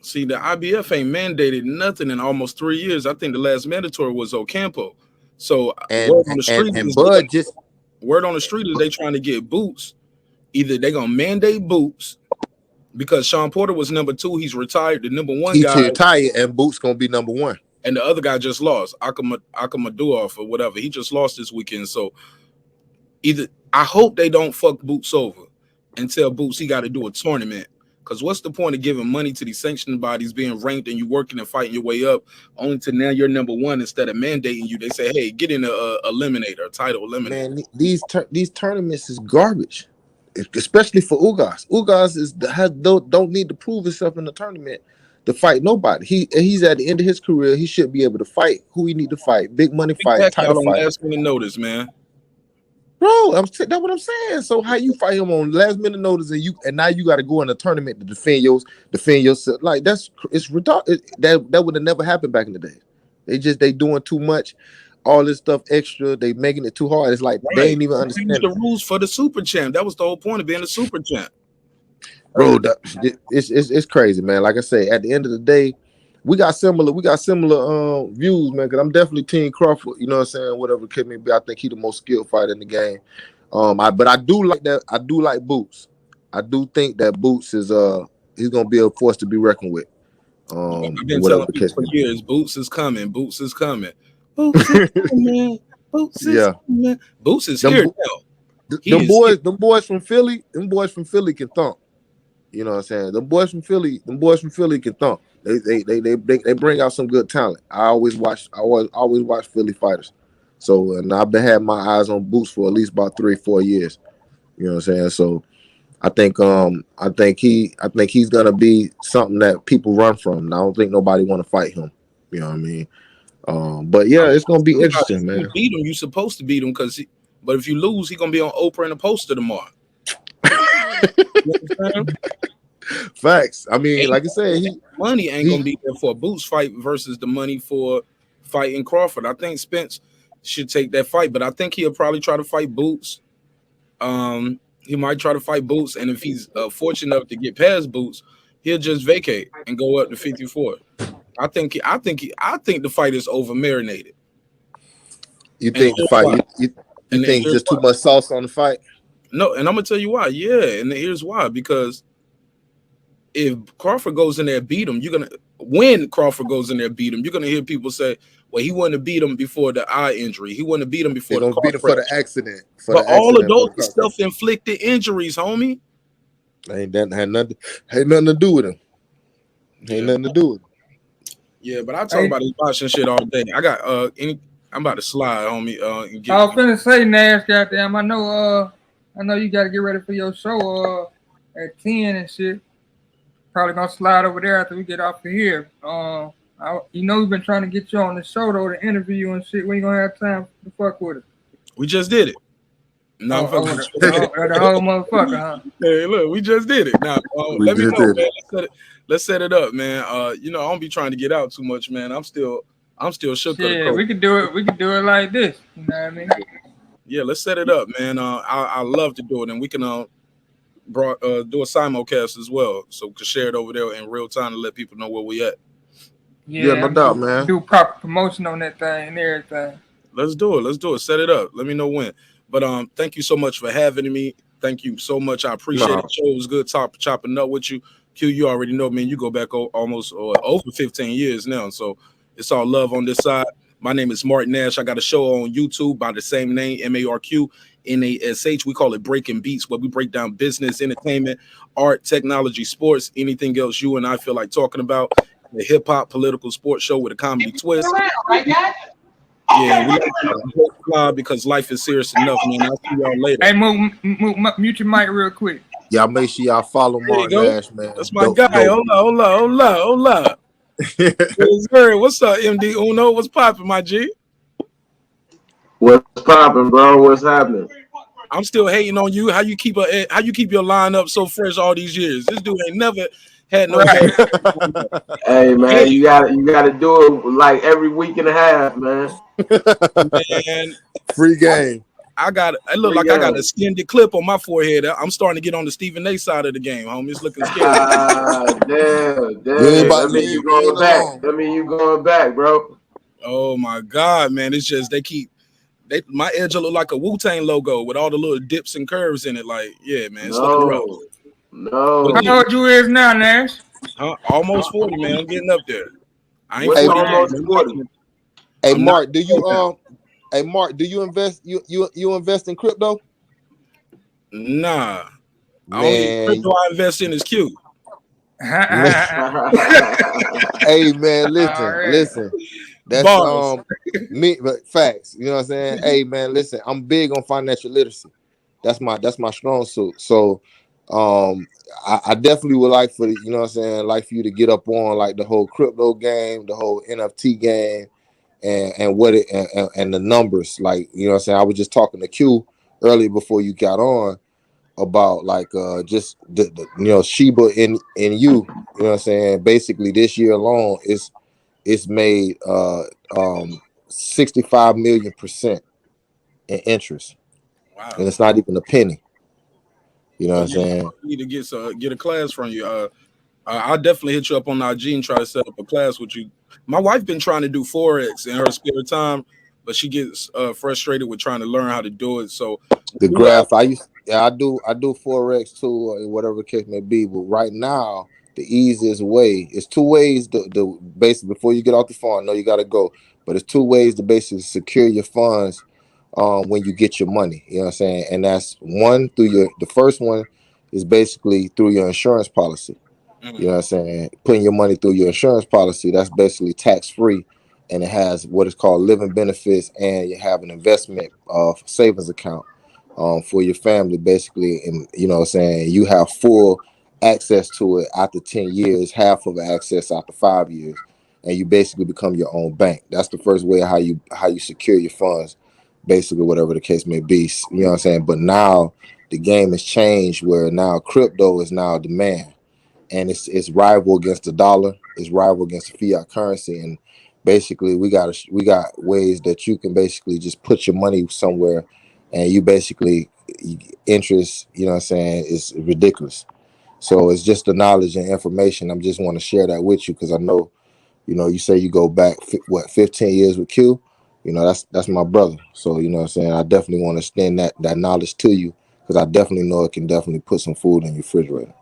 See, the IBF ain't mandated nothing in almost 3 years. I think the last mandatory was Ocampo. So And and Bud just word on the street is they trying to get boots. Either they gonna mandate boots because Sean Porter was number 2. He's retired. The number 1 he guy to retire, and Boots gonna be number one. and the other guy just lost. Akamadouaf or whatever. He just lost this weekend. So either I hope they don't fuck Boots over and tell Boots he got to do a tournament. Because what's the point of giving money to these sanctioning bodies, being ranked, and you working and fighting your way up, only to now you're number 1 instead of mandating you? They say, hey, get in a eliminator, a title eliminator. Man, these tournaments is garbage, especially for Ugas. Ugas don't need to prove himself in the tournament to fight nobody. He's at the end of his career. He should be able to fight who he need to fight. Big money Big fight, back title out on fight. last minute notice, man. Bro, that's what I'm saying. So how you fight him on last minute notice, and now you got to go in a tournament to defend yourself? Like it's retarded. That would have never happened back in the day. They doing too much, all this stuff extra. They making it too hard. It's like they Right. ain't even Change understanding the it. rules for the super champ. That was the whole point of being a super champ. Bro. It's crazy, man. Like I say, at the end of the day, we got similar views, man. Because I'm definitely Team Crawford. You know what I'm saying? Whatever it may be, I think he the most skilled fighter in the game. But I do like that. I do like Boots. I do think that Boots is he's gonna be a force to be reckoned with. I've been Whatever telling the people case for may be. years, Boots is coming. Boots is coming. Boots is coming. Boots is Yeah, coming. Boots is them here bo- now. He them is here. boys, them boys from Philly can thump. You know what I'm saying? Them boys from Philly can thump. They bring out some good talent. I always watch Philly fighters. So and I've been had my eyes on Boots for at least about 3 or 4 years. You know what I'm saying? So I think he's gonna be something that people run from. And I don't think nobody want to fight him. You know what I mean? But I yeah, mean, it's gonna be think about it. interesting, If you man. beat him, you supposed to beat him but if you lose, he gonna be on Oprah and a poster tomorrow. You know what I'm saying? Facts. I mean, Ain't like I said, he money ain't he gonna be there for a Boots fight versus the money for fighting Crawford. I think Spence should take that fight, but I think he'll probably try to fight Boots. He might try to fight Boots, and if he's fortunate enough to get past Boots, he'll just vacate and go up to 54. I think the fight is over marinated. You And think the here's fight? why. You And then think here's just too why. much sauce on the fight? No, and I'm gonna tell you why. Yeah, and here's why. Because if Crawford goes in there and beat him, you're gonna when Crawford goes in there and beat him, you're gonna hear people say, "Well, he wouldn't have beat him before the eye injury. He wouldn't have beat him They're before the gonna car beat him for the crash." accident, But all of those for the are car crash. self-inflicted injuries, homie. Ain't that had nothing to do with him. Ain't Yeah, nothing to do with him. yeah. But I talk Hey, about this boxing shit all day. I got any. I'm about to slide, homie. And I get. was finna say, Nash, goddamn. I know you got to get ready for your show at 10 and shit. Probably gonna slide over there after we get off of here. You know we've been trying to get you on the show though to interview you and shit. We ain't gonna have time to fuck with it. We just did it. No, I'm Oh, fucking oh, with the, you. the whole motherfucker, huh? Hey, look, we just did it. Now, We let me just know, did man. it. Let's set it up, man. I don't be trying to get out too much, man. I'm still shook of the Shit, coat. we could do it. We could do it like this. You know what I mean? Yeah, let's set it up, man. I love to do it, and we can do a simulcast as well, so we can share it over there in real time to let people know where we at. Yeah, Yeah, no and doubt, do man. do proper promotion on that thing and everything. Let's do it. Let's do it. Set it up. Let me know when. But thank you so much for having me. Thank you so much. I appreciate No, it. Show it was good chopping up with you. Q, you already know, man. You go back almost or over 15 years now, so it's all love on this side. My name is Marq Nash. I got a show on YouTube by the same name, MarqNash. We call it Breaking Beats, where we break down business, entertainment, art, technology, sports, anything else you and I feel like talking about. The hip hop, political sports show with a comedy twist. Yeah, and we like to fly because life is serious enough, man. I'll see y'all later. Hey, mute your mic real quick. y'all make sure y'all follow There you Marq go. Nash, man. That's my Dope, guy. dope. Hold up. What's up, MD Uno? What's popping, my G? What's poppin', bro? What's happening? I'm still hating on you. How you keep your line up so fresh all these years? This dude ain't never had no hair. Right. Hey, man, Hey, you gotta do it like every week and a half, man. man, Free I, game. I look Free like I got a game. extended clip on my forehead. I'm starting to get on the Stephen A side of the game, homie. It's looking scary. Damn, You ain't dang. about That mean you you ain't going back. alone. That mean you going back, bro. Oh my god, man! It's just my edge look like a Wu-Tang logo with all the little dips and curves in it. Like, yeah, man, it's looking rough. No, But How yeah, no. old you is now, Nash? almost 40, man. I'm getting up there. I ain't What's Hey, 40 yet, almost but I'm 40? knocking it. hey, I'm knocking Mark, do it you down. hey Mark, do you invest you invest in crypto? Nah, only Man, crypto I invest in is Q. man, hey man, listen, Already. listen. That's Bars. me but facts. You know what I'm saying? Hey man, listen, I'm big on financial literacy. That's my strong suit. So um I definitely would like for you know what I'm saying, like for you to get up on like the whole crypto game, the whole NFT game, and what it and the numbers. Like, you know what I'm saying? I was just talking to Q earlier before you got on about like just the Shiba you know what I'm saying? Basically this year alone it's made 65 million% in interest. And Wow. it's not even a penny. You know what Oh I'm yeah, saying? I need to get a class from you. I'll definitely hit you up on IG and try to set up a class with you. My wife been trying to do forex in her spare time, but she gets frustrated with trying to learn how to do it. So The we graph yeah, I do forex too, or whatever the case may be. But right now, the easiest way is two ways the basically before you get off the phone. I know you gotta go, but it's two ways to basically secure your funds when you get your money. You know what I'm saying? And that's one through the first one is basically through your insurance policy. You know mm, what I'm saying? Putting your money through your insurance policy, that's basically tax free, and it has what is called living benefits, and you have an investment savings account for your family, basically. And you know what I'm saying, you have full access to it after 10 years, half of the access after 5 years, and you basically become your own bank. That's the first way how you secure your funds, basically, whatever the case may be. You know what I'm saying? But now the game has changed where now crypto is now demand, and it's rival against the dollar, it's rival against the fiat currency, and basically we got ways that you can basically just put your money somewhere, and you basically interest, you know what I'm saying, is ridiculous. So it's just the knowledge and information. I'm just want to share that with you because I know, you say you go back 15 years with Q. You that's my brother. So you know what I'm saying. I definitely want to extend that knowledge to you because I definitely know it can definitely put some food in your refrigerator.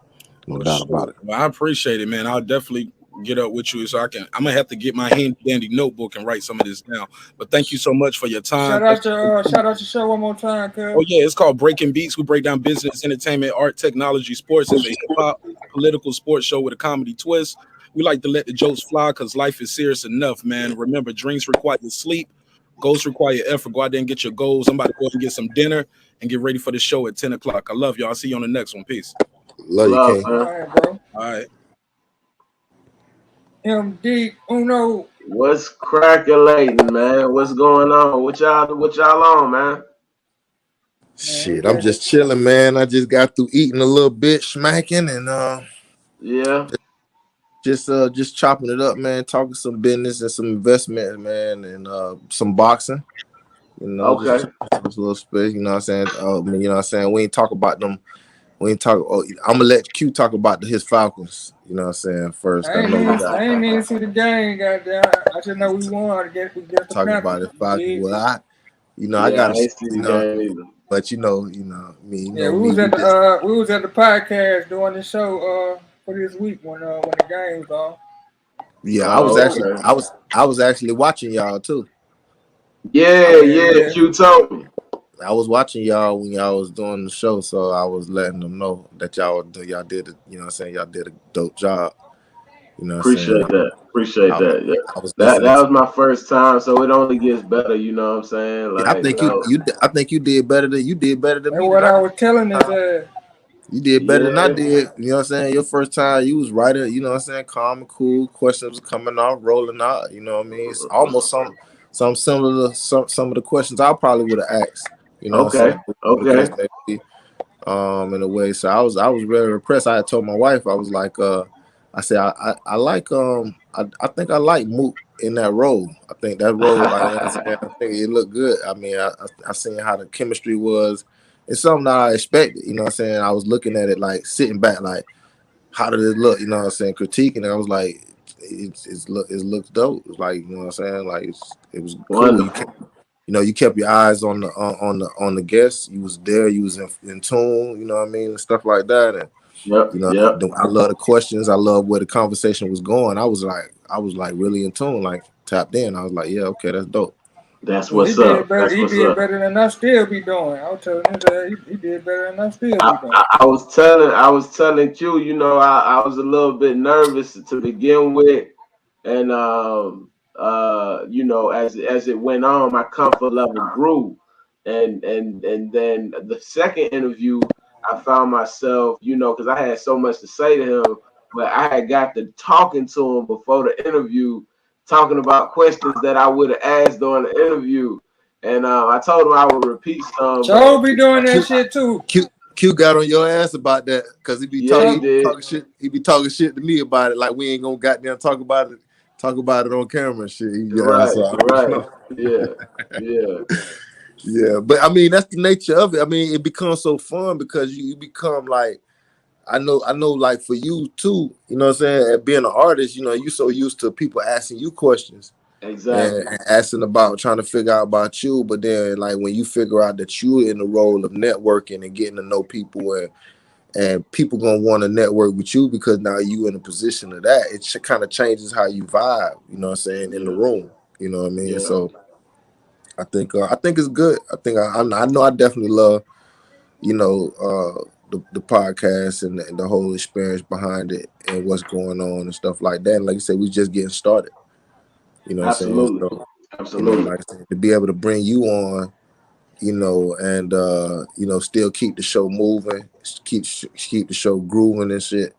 No For doubt sure. about it. Well, I appreciate it, man. I'll definitely get up with you so I can. I'm gonna have to get my handy dandy notebook and write some of this down. But thank you so much for your time. Thank you. Shout out your show one more time, Oh cuz. yeah, it's called Breaking Beats. We break down business, entertainment, art, technology, sports. It's a hip hop political sports show with a comedy twist. We like to let the jokes fly because life is serious enough, man. Remember, dreams require sleep, goals require effort. Go out there and get your goals. I'm about to go and get some dinner and get ready for the show at 10 o'clock. I love y'all. I'll see you on the next one. Peace. Love you, Love, King. All man. right, bro. All right. MD Uno. What's crackulating, man? What's going on? What y'all on, man? Man, we Shit, I'm just just chilling, man. I just got through eating a little bit, smacking, and Yeah. just chopping it up, man. Talking some business and some investment, man, and some boxing. Just Okay. chopping this little space. You know what I'm saying? You know what I'm saying? We ain't talk about them. We ain't talk. Oh, I'm gonna let Q talk about his Falcons. You know what I'm saying? First, I know we got I ain't even see the game, goddamn. I just know we won against the talk Panthers. about his You Falcons. dig? Well, I Yeah, gotta I say, ain't see the game either. but me, Yeah, me. We just we was at the podcast doing the show for this week when the game was on. yeah. Oh, okay. I was actually watching y'all too. I Yeah, was Yeah, yeah. yeah. Q told me. I was watching y'all when y'all was doing the show, so I was letting them know that y'all did it. You know what I'm saying? Y'all did a dope job. You know what I'm saying? Appreciate that. Appreciate I, that. Yeah. I was That listening that to. was my first time, so it only gets better. You know what I'm saying? Yeah, I Like, think I think you did better than That's me what than I I did. was telling his ass. You did better than I yeah. did. You know what I'm saying? Your first time, you was right. You know what I'm saying? Calm and cool. Questions coming off, rolling out. You know what I mean? It's almost some similar to some of the questions I probably would have asked. You know what I'm Okay. saying? For the case Okay. may be. In a way. So I was very impressed. I had told my wife, I was like, I said I like I think I like Mook in that role. I think that role, like I said, I think it looked good. I mean, I seen how the chemistry was. It's something that I expected, you know what I'm saying? I was looking at it like sitting back, like, how did it look? You know what I'm saying? Critiquing it. I was like, it looks dope. It's like, you know what I'm saying? Like it was cool. Wonderful. You kept your eyes on the guests. You was there. You was in tune. You know what I mean, and stuff like that. And Yep. Yep. I love the questions. I love where the conversation was going. I was like really in tune, like tapped in. I was like, yeah, okay, that's dope. That's Yeah, he what's did up. better. That's He what's did up. better than I still be doing. I was telling his ass he did better than I still be doing. I was telling Q, I was a little bit nervous to begin with, and as it went on, my comfort level grew, and then the second interview, I found myself, because I had so much to say to him, but I had got to talking to him before the interview, talking about questions that I would have asked during the interview, and I told him I would repeat some, but Joe be doing that Q shit too. Q got on your ass about that because yeah, he Joe, he be did. talking shit. He be talking shit to me about it. Like we ain't gonna goddamn talk about it on camera and shit. Yeah, Right, so I already right. know. Yeah, yeah. Yeah, but I mean that's the nature of it. I mean it becomes so fun because you become like I know like for you too, you know what I'm saying, and being an artist, you so used to people asking you questions Exactly. and asking about trying to figure out about you, but then like when you figure out that you're in the role of networking and getting to know people and people gonna want to network with you because now you in a position of that, it kind of changes how you vibe, you know what I'm saying, in the Yeah, room. You know what I mean? yeah. So I think it's good. I think I know I definitely love the podcast and the whole experience behind it and what's going on and stuff like that. And like I said, we just getting started. You know what I'm saying? Absolutely, So, absolutely. like I said, to be able to bring you on, and still keep the show moving, keep the show grooving and shit,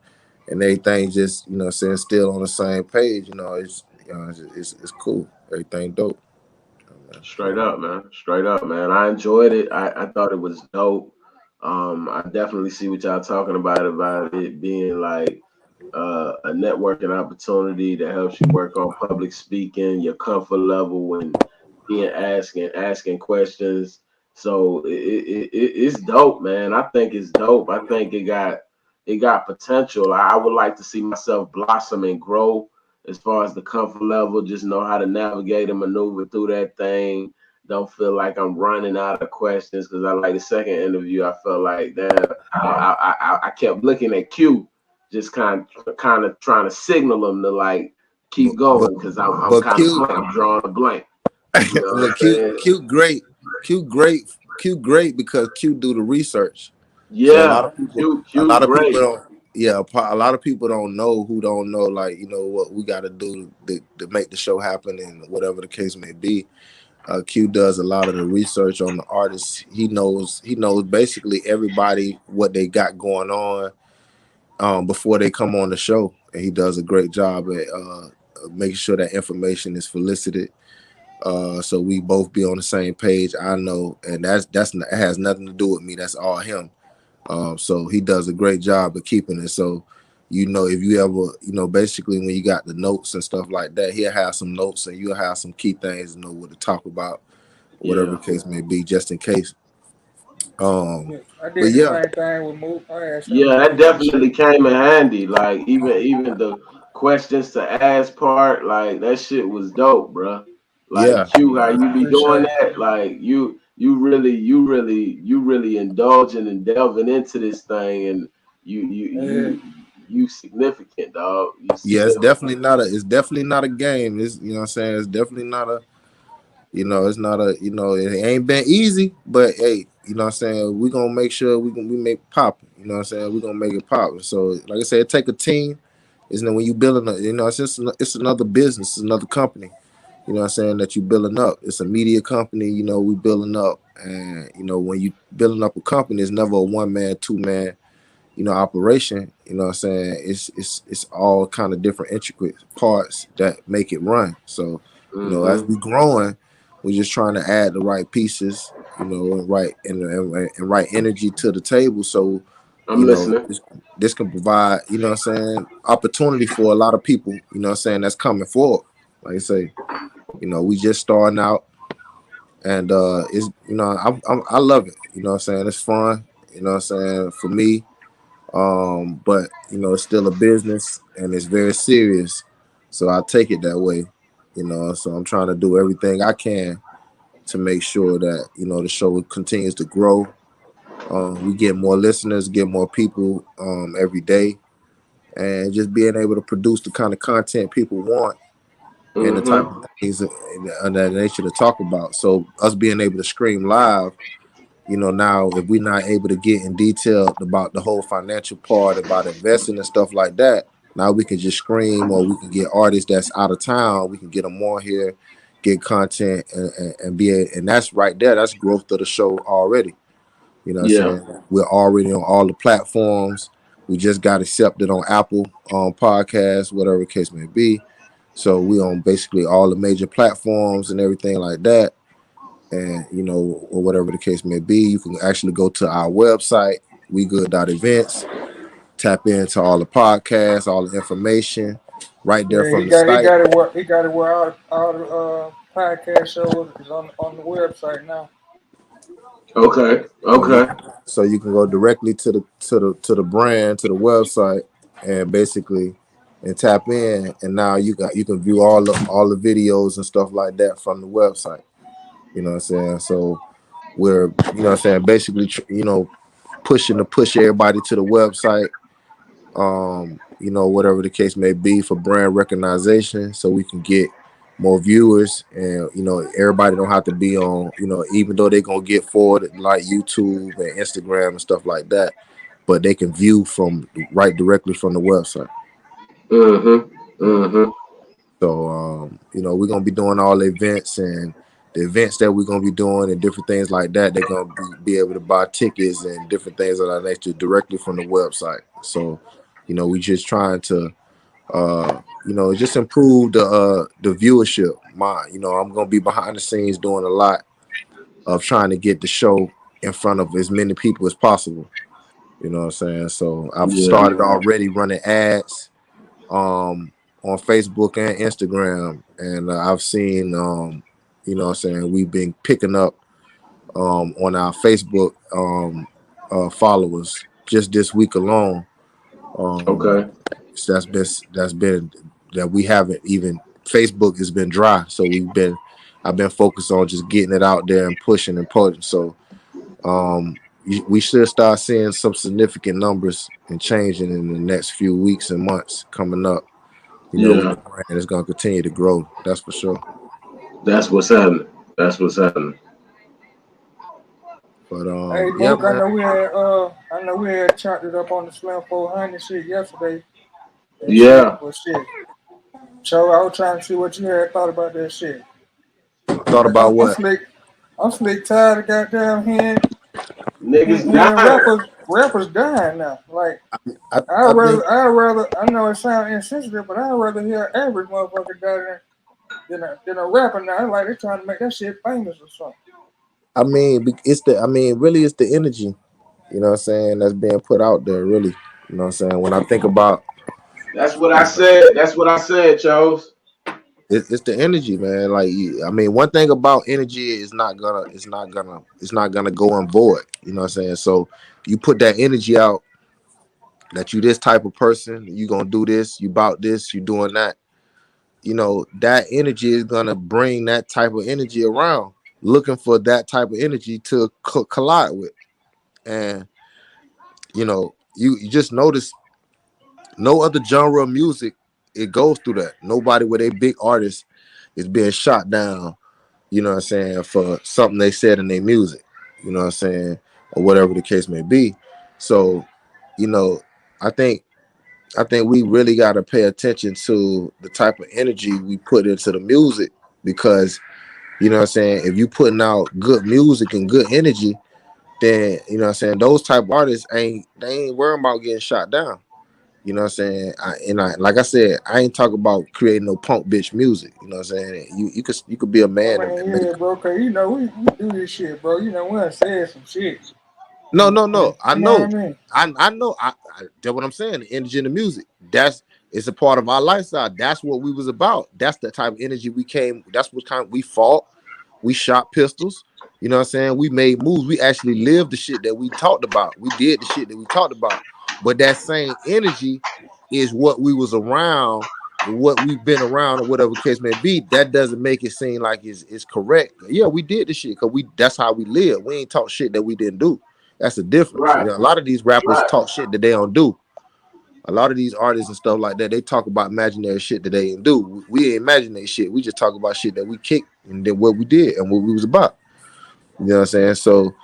and everything just what I'm saying, still on the same page. It's cool. Everything dope. Straight up, man. Straight up, man. I enjoyed it. I thought it was dope. I definitely see what y'all talking about it being like a networking opportunity that helps you work on public speaking, your comfort level when being asking questions. So it's dope, man. I think it's dope. I think it got potential. I would like to see myself blossom and grow as far as the comfort level. Just know how to navigate and maneuver through that thing. Don't feel like I'm running out of questions because I like the second interview. I felt like damn, I kept looking at Q, just kind of trying to signal him to like but keep but, going because I'm but kind of Q, blank. I'm drawing a blank. You know what but I'm Q, saying? Q great, Q great, Q great because Q do the research. So Yeah, a Q lot of people great. don't. Yeah, a lot of people don't know who don't know. Like what we got to do to make the show happen and whatever the case may be. Q does a lot of the research on the artists. He knows basically everybody what they got going on before they come on the show, and he does a great job at making sure that information is solicited. So we both be on the same page. I know, and it has nothing to do with me. That's all him. So he does a great job of keeping it. So, if you ever, basically when you got the notes and stuff like that, he'll have some notes and you'll have some key things to know what to talk about, whatever the Yeah. case may be, just in case. Yeah, I But did the yeah, same thing with Mook. I asked him Yeah, that questions. definitely came in handy. Like even the questions to ask part, like that shit was dope, bro. Like yeah, Q, how Yeah, you be doing appreciate it. that? Like you really indulging and delving into this thing, and Yeah, you significant, dog. You yeah. significant. It's definitely not a game. It's what I'm saying. It's definitely not a it's not a it ain't been easy, but hey, what I'm saying, we gonna make sure we make pop. What I'm saying, we gonna make it pop. So like I said, it take a team. Isn't it when you building it's another business, it's another company. What I'm saying, that you building up. It's a media company, we building up. And when you building up a company, it's never a one man, two man, operation. What I'm saying? It's all kind of different intricate parts that make it run. So, as Mm-hmm. we growing, we're just trying to add the right pieces, and right energy to the table. So, I'm listening. this can provide, opportunity for a lot of people, that's coming forward. Like I say, we just starting out, and it's I love it. It's fun. For me, but it's still a business and it's very serious. So I take it that way. So I'm trying to do everything I can to make sure that, the show continues to grow. We get more listeners, get more people every day, and just being able to produce the kind of content people want and the type Mm-hmm. of things of that nature to talk about. So us being able to scream live, now if we're not able to get in detail about the whole financial part about investing and stuff like that, now we can just scream, or we can get artists that's out of town, we can get them on here, get content, and that's right there, that's growth of the show already. What I'm Yeah. saying, we're already on all the platforms. We just got accepted on Apple podcasts, whatever the case may be. So we on basically all the major platforms and everything like that. And or whatever the case may be, you can actually go to our website, wegood.events, tap into all the podcasts, all the information right there yeah. from the site. He got it where all the podcast shows is on the website now. Okay. So you Okay. can go directly to the brand, to the website, and basically and tap in, and now you can view all the videos and stuff like that from the website. What I'm saying? So we're what I'm saying, basically pushing to push everybody to the website, whatever the case may be, for brand recognition, so we can get more viewers. And everybody don't have to be on, even though they're gonna get forwarded like YouTube and Instagram and stuff like that, but they can view from right directly from the website. Mm-hmm. Mm-hmm. So we're gonna be doing all the events, and the events that we're gonna be doing and different things like that, they're gonna be able to buy tickets and different things of that nature directly from the website. So we just trying to just improve the viewership. I'm gonna be behind the scenes doing a lot of trying to get the show in front of as many people as possible. What I'm saying? So I've Yeah. started already running ads on Facebook and Instagram, and I've seen what I'm saying, we've been picking up on our Facebook followers just this week alone. Um, Okay. so that's been that we haven't even. Facebook has been dry, so I've been focused on just getting it out there and pushing and pulling. So we should start seeing some significant numbers and changing in the next few weeks and months coming up. With Yeah, the brand, it's going to continue to grow. That's for sure. that's what's happening. That's what's happening. But Hey, yeah, Mook, man. I know we had chopped it up on the Slim 400 shit yesterday and shit, Yeah, but shit. So I was trying to see what you had thought about that shit. I thought Cause about what I'm slick tired of goddamn niggas hearing dying. rappers dying now. Like I think. I'd rather I know it sounds insensitive, but I'd rather hear an average motherfucker die than a rapper now. Like they're trying to make that shit famous or something. I mean, it's the. I mean, really, it's the energy. You know what I'm saying? That's being put out there. Really. You know what I'm saying? When I think about, That's what I said. That's what I said, Chose. it's the energy, man. Like, I mean, one thing about energy is it's not gonna go in void. You know what I'm saying? So you put that energy out that you this type of person, you gonna do this, you about this, you doing that. That energy is gonna bring that type of energy around, looking for that type of energy to collide with. And you just notice no other genre of music it goes through that. Nobody with a big artist is being shot down, you know what I'm saying, for something they said in their music, you know what I'm saying, or whatever the case may be. So, you know, I think we really got to pay attention to the type of energy we put into the music, because you know what I'm saying, if you putting out good music and good energy, then you know what I'm saying, those type of artists ain't worrying about getting shot down. You know what I'm saying? Like I said, I ain't talking about creating no punk bitch music. You know what I'm saying? You could be a I man and mean, make. yeah, bro, cause we do this shit, bro. We done said some shit. No, no, no. I You know what I know. mean? I know. That's what I'm saying. The energy in the music. It's a part of our lifestyle. That's what we was about. That's the type of energy we came. That's what kind we fought. We shot pistols. You know what I'm saying? We made moves. We actually lived the shit that we talked about. We did the shit that we talked about. But that same energy is what we was around and what we've been around or whatever case may be. That doesn't make it seem like it's correct. Yeah, we did the shit because that's how we live. We ain't talk shit that we didn't do. That's the difference. Right, A lot of these rappers right, talk shit that they don't do. A lot of these artists and stuff like that, they talk about imaginary shit that they didn't do. We ain't imaginary shit. We just talk about shit that we kicked and then what we did and what we was about. You know what I'm saying? So,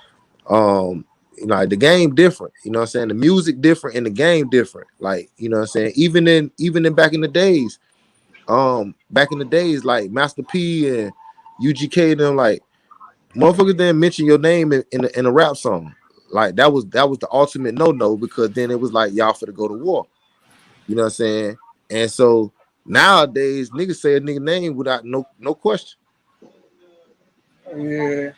like the game different. You know what I'm saying? The music different and the game different. Like, you know what I'm saying? Even in back in the days, like Master P and UGK and them, like motherfuckers didn't mention your name in a rap song. Like that was the ultimate no because then it was like y'all finna go to war. You know what I'm saying? And so nowadays niggas say a nigga name without no question. Yeah.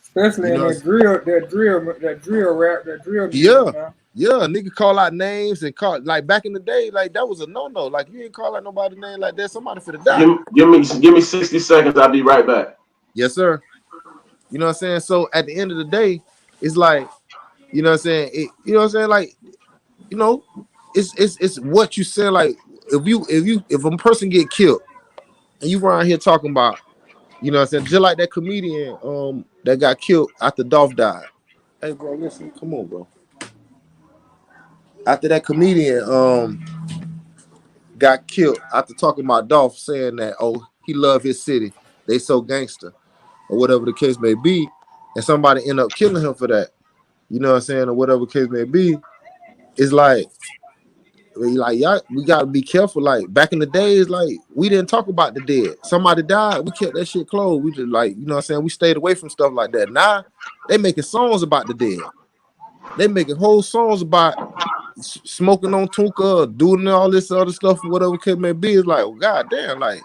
Especially You in know what I'm that drill rap, that drill music, Yeah, man. yeah, nigga call out names and call like back in the day, like that was a no. Like you ain't call out nobody's name like that, somebody finna die. give me 60 seconds. I'll be right back. Yes, sir. You know what I'm saying? So at the end of the day, it's like, you know what I'm saying? You know what I'm saying? Like, you know, it's what you say. Like if a person get killed and you around here talking about, you know what I'm saying, just like that comedian that got killed after Dolph died. Hey bro, listen, come on, bro. After that comedian got killed after talking about Dolph saying that, oh, he loved his city. They so gangster, or whatever the case may be, and somebody end up killing him for that. You know what I'm saying, or whatever the case may be. It's like y'all, we gotta be careful. Like back in the days, like we didn't talk about the dead. Somebody died, we kept that shit closed. We just like, you know what I'm saying, we stayed away from stuff like that. Now they making songs about the dead. They making whole songs about smoking on Tunka, doing all this other stuff, whatever case may be. It's like, well, goddamn, like,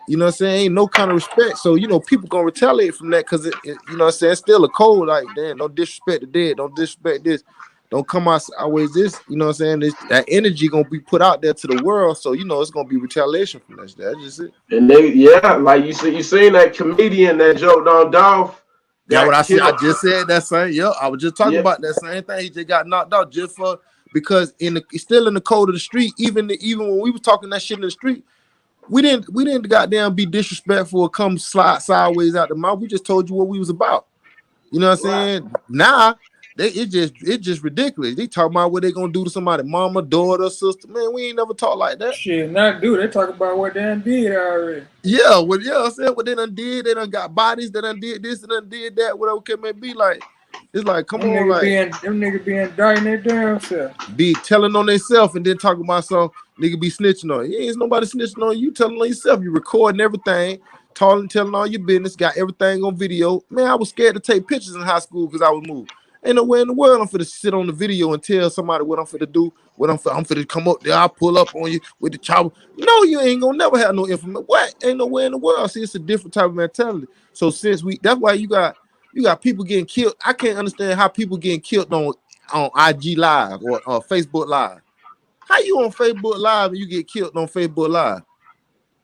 you know what I'm saying, ain't no kind of respect. So, people gonna retaliate from that because you know what I'm saying, it's still a code. Like, damn, don't disrespect the dead, don't disrespect this, don't come out always this, you know what I'm saying? That energy gonna be put out there to the world. So, it's gonna be retaliation from that. That's just it. And like you seen that comedian that joked on Dolph Yeah, what got I see, I killed. just said that same. Yeah, I was just talking Yeah, about that same thing. He just got knocked out just for because it's still in the code of the street. Even when we was talking that shit in the street, we didn't goddamn be disrespectful or come slide sideways out the mouth. We just told you what we was about. You know what I'm Right. saying? Now it just ridiculous. They talk about what they gonna do to somebody, mama, daughter, sister. Man, we ain't never talk like that. Shit, not do. They talk about what they done did already. Yeah, well, yeah, I said what they done did. They done got bodies. They done did this. They done did that. Whatever it may be. Like, it's like, come on, like. Them niggas be indicting their damn self. Be telling on themselves and then talking about some nigga be snitching on you. Ain't nobody snitching on you, telling on yourself. You recording everything, telling all your business, got everything on video. Man, I was scared to take pictures in high school because I was moved. Ain't nowhere in the world I'm finna sit on the video and tell somebody what I'm finna do, I'm finna come up there, I'll pull up on you with the chopper. No, you ain't gonna never have no information. What? Ain't nowhere in the world. See, it's a different type of mentality. So that's why you got people getting killed. I can't understand how people getting killed on IG Live or Facebook Live. How you on Facebook Live and you get killed on Facebook Live?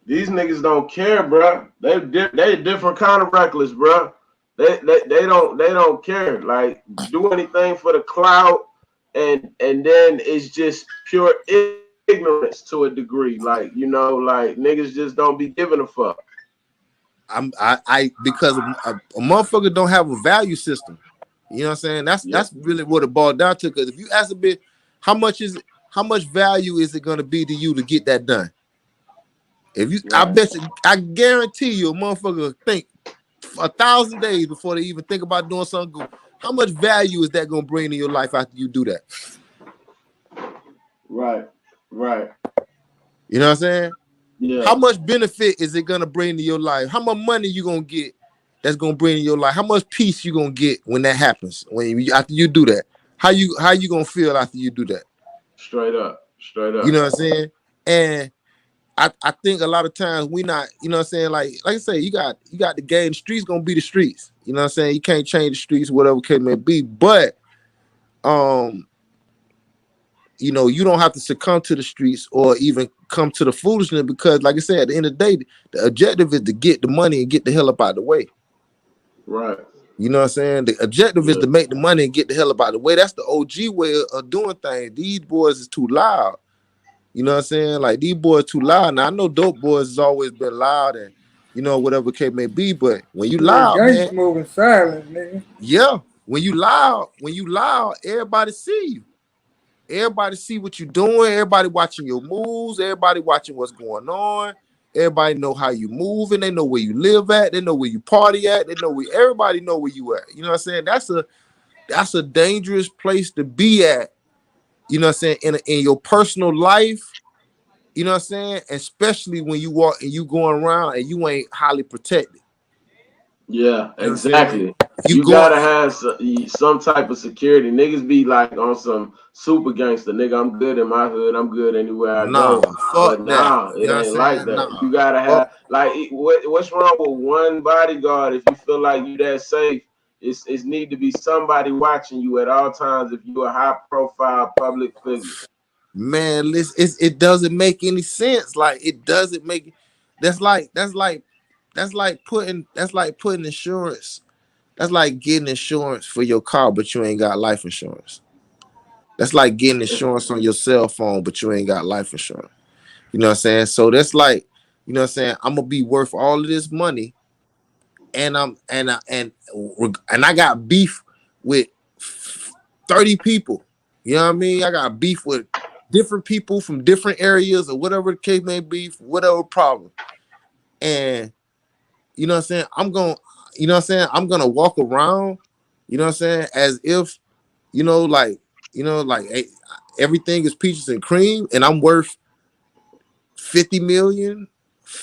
These niggas don't care, bro. They different kind of reckless, bro. They don't care. Like, do anything for the clout, and then it's just pure ignorance to a degree. Like, like niggas just don't be giving a fuck. Because a motherfucker don't have a value system. You know what I'm saying? That's really what it boiled down to. Because if you ask a bit, how much value is it gonna be to you to get that done? If you, Right. I guarantee you, a motherfucker think 1,000 days before they even think about doing something good. How much value is that gonna bring to your life after you do that? Right. You know what I'm saying? Yeah. How much benefit is it gonna bring to your life? How much money you gonna get that's gonna bring to your life? How much peace you gonna get when that happens? After you do that, how you gonna feel after you do that? Straight up. You know what I'm saying? And I think a lot of times we not, you know what I'm saying? Like I say, you got the game. The streets gonna be the streets. You know what I'm saying? You can't change the streets, whatever case may be. But you don't have to succumb to the streets or even come to the foolishness because, like I said, at the end of the day, the objective is to get the money and get the hell up out of the way. Right. You know what I'm saying? The objective is to make the money and get the hell up out of the way. That's the OG way of doing things. These boys is too loud. You know what I'm saying? Like, these boys too loud. Now, I know dope boys has always been loud and, whatever case may be, but when you Yeah, loud, gangsters man, moving silent, nigga. yeah, when you loud, everybody see you. Everybody see what you're doing. Everybody watching your moves. Everybody watching what's going on. Everybody know how you move, and they know where you live at. They know where you party at. They know everybody know where you at. You know what I'm saying? That's a dangerous place to be at. You know what I'm saying? In your personal life. You know what I'm saying? Especially when you walk and you going around and you ain't highly protected. Yeah, You know what I'm saying? exactly. If you You going, gotta have some type of security. Niggas be like on some super gangster. Nigga, I'm good in my hood. I'm good anywhere I nah, go. fuck But that. nah, You it know what I'm ain't like saying? that. Nah, You gotta fuck. have like what's wrong with one bodyguard if you feel like you that safe? It's need to be somebody watching you at all times if you a high profile public figure. Man, listen, it doesn't make any sense. Like, it doesn't make. That's like putting insurance. That's like getting insurance for your car, but you ain't got life insurance. That's like getting insurance on your cell phone, but you ain't got life insurance. You know what I'm saying? So that's like, you know what I'm saying? I'm gonna be worth all of this money, and I got beef with 30 people. You know what I mean? I got beef with different people from different areas or whatever the case may be, for whatever problem. And you know what I'm saying? I'm gonna walk around, you know what I'm saying, as if, like everything is peaches and cream, and I'm worth 50 million,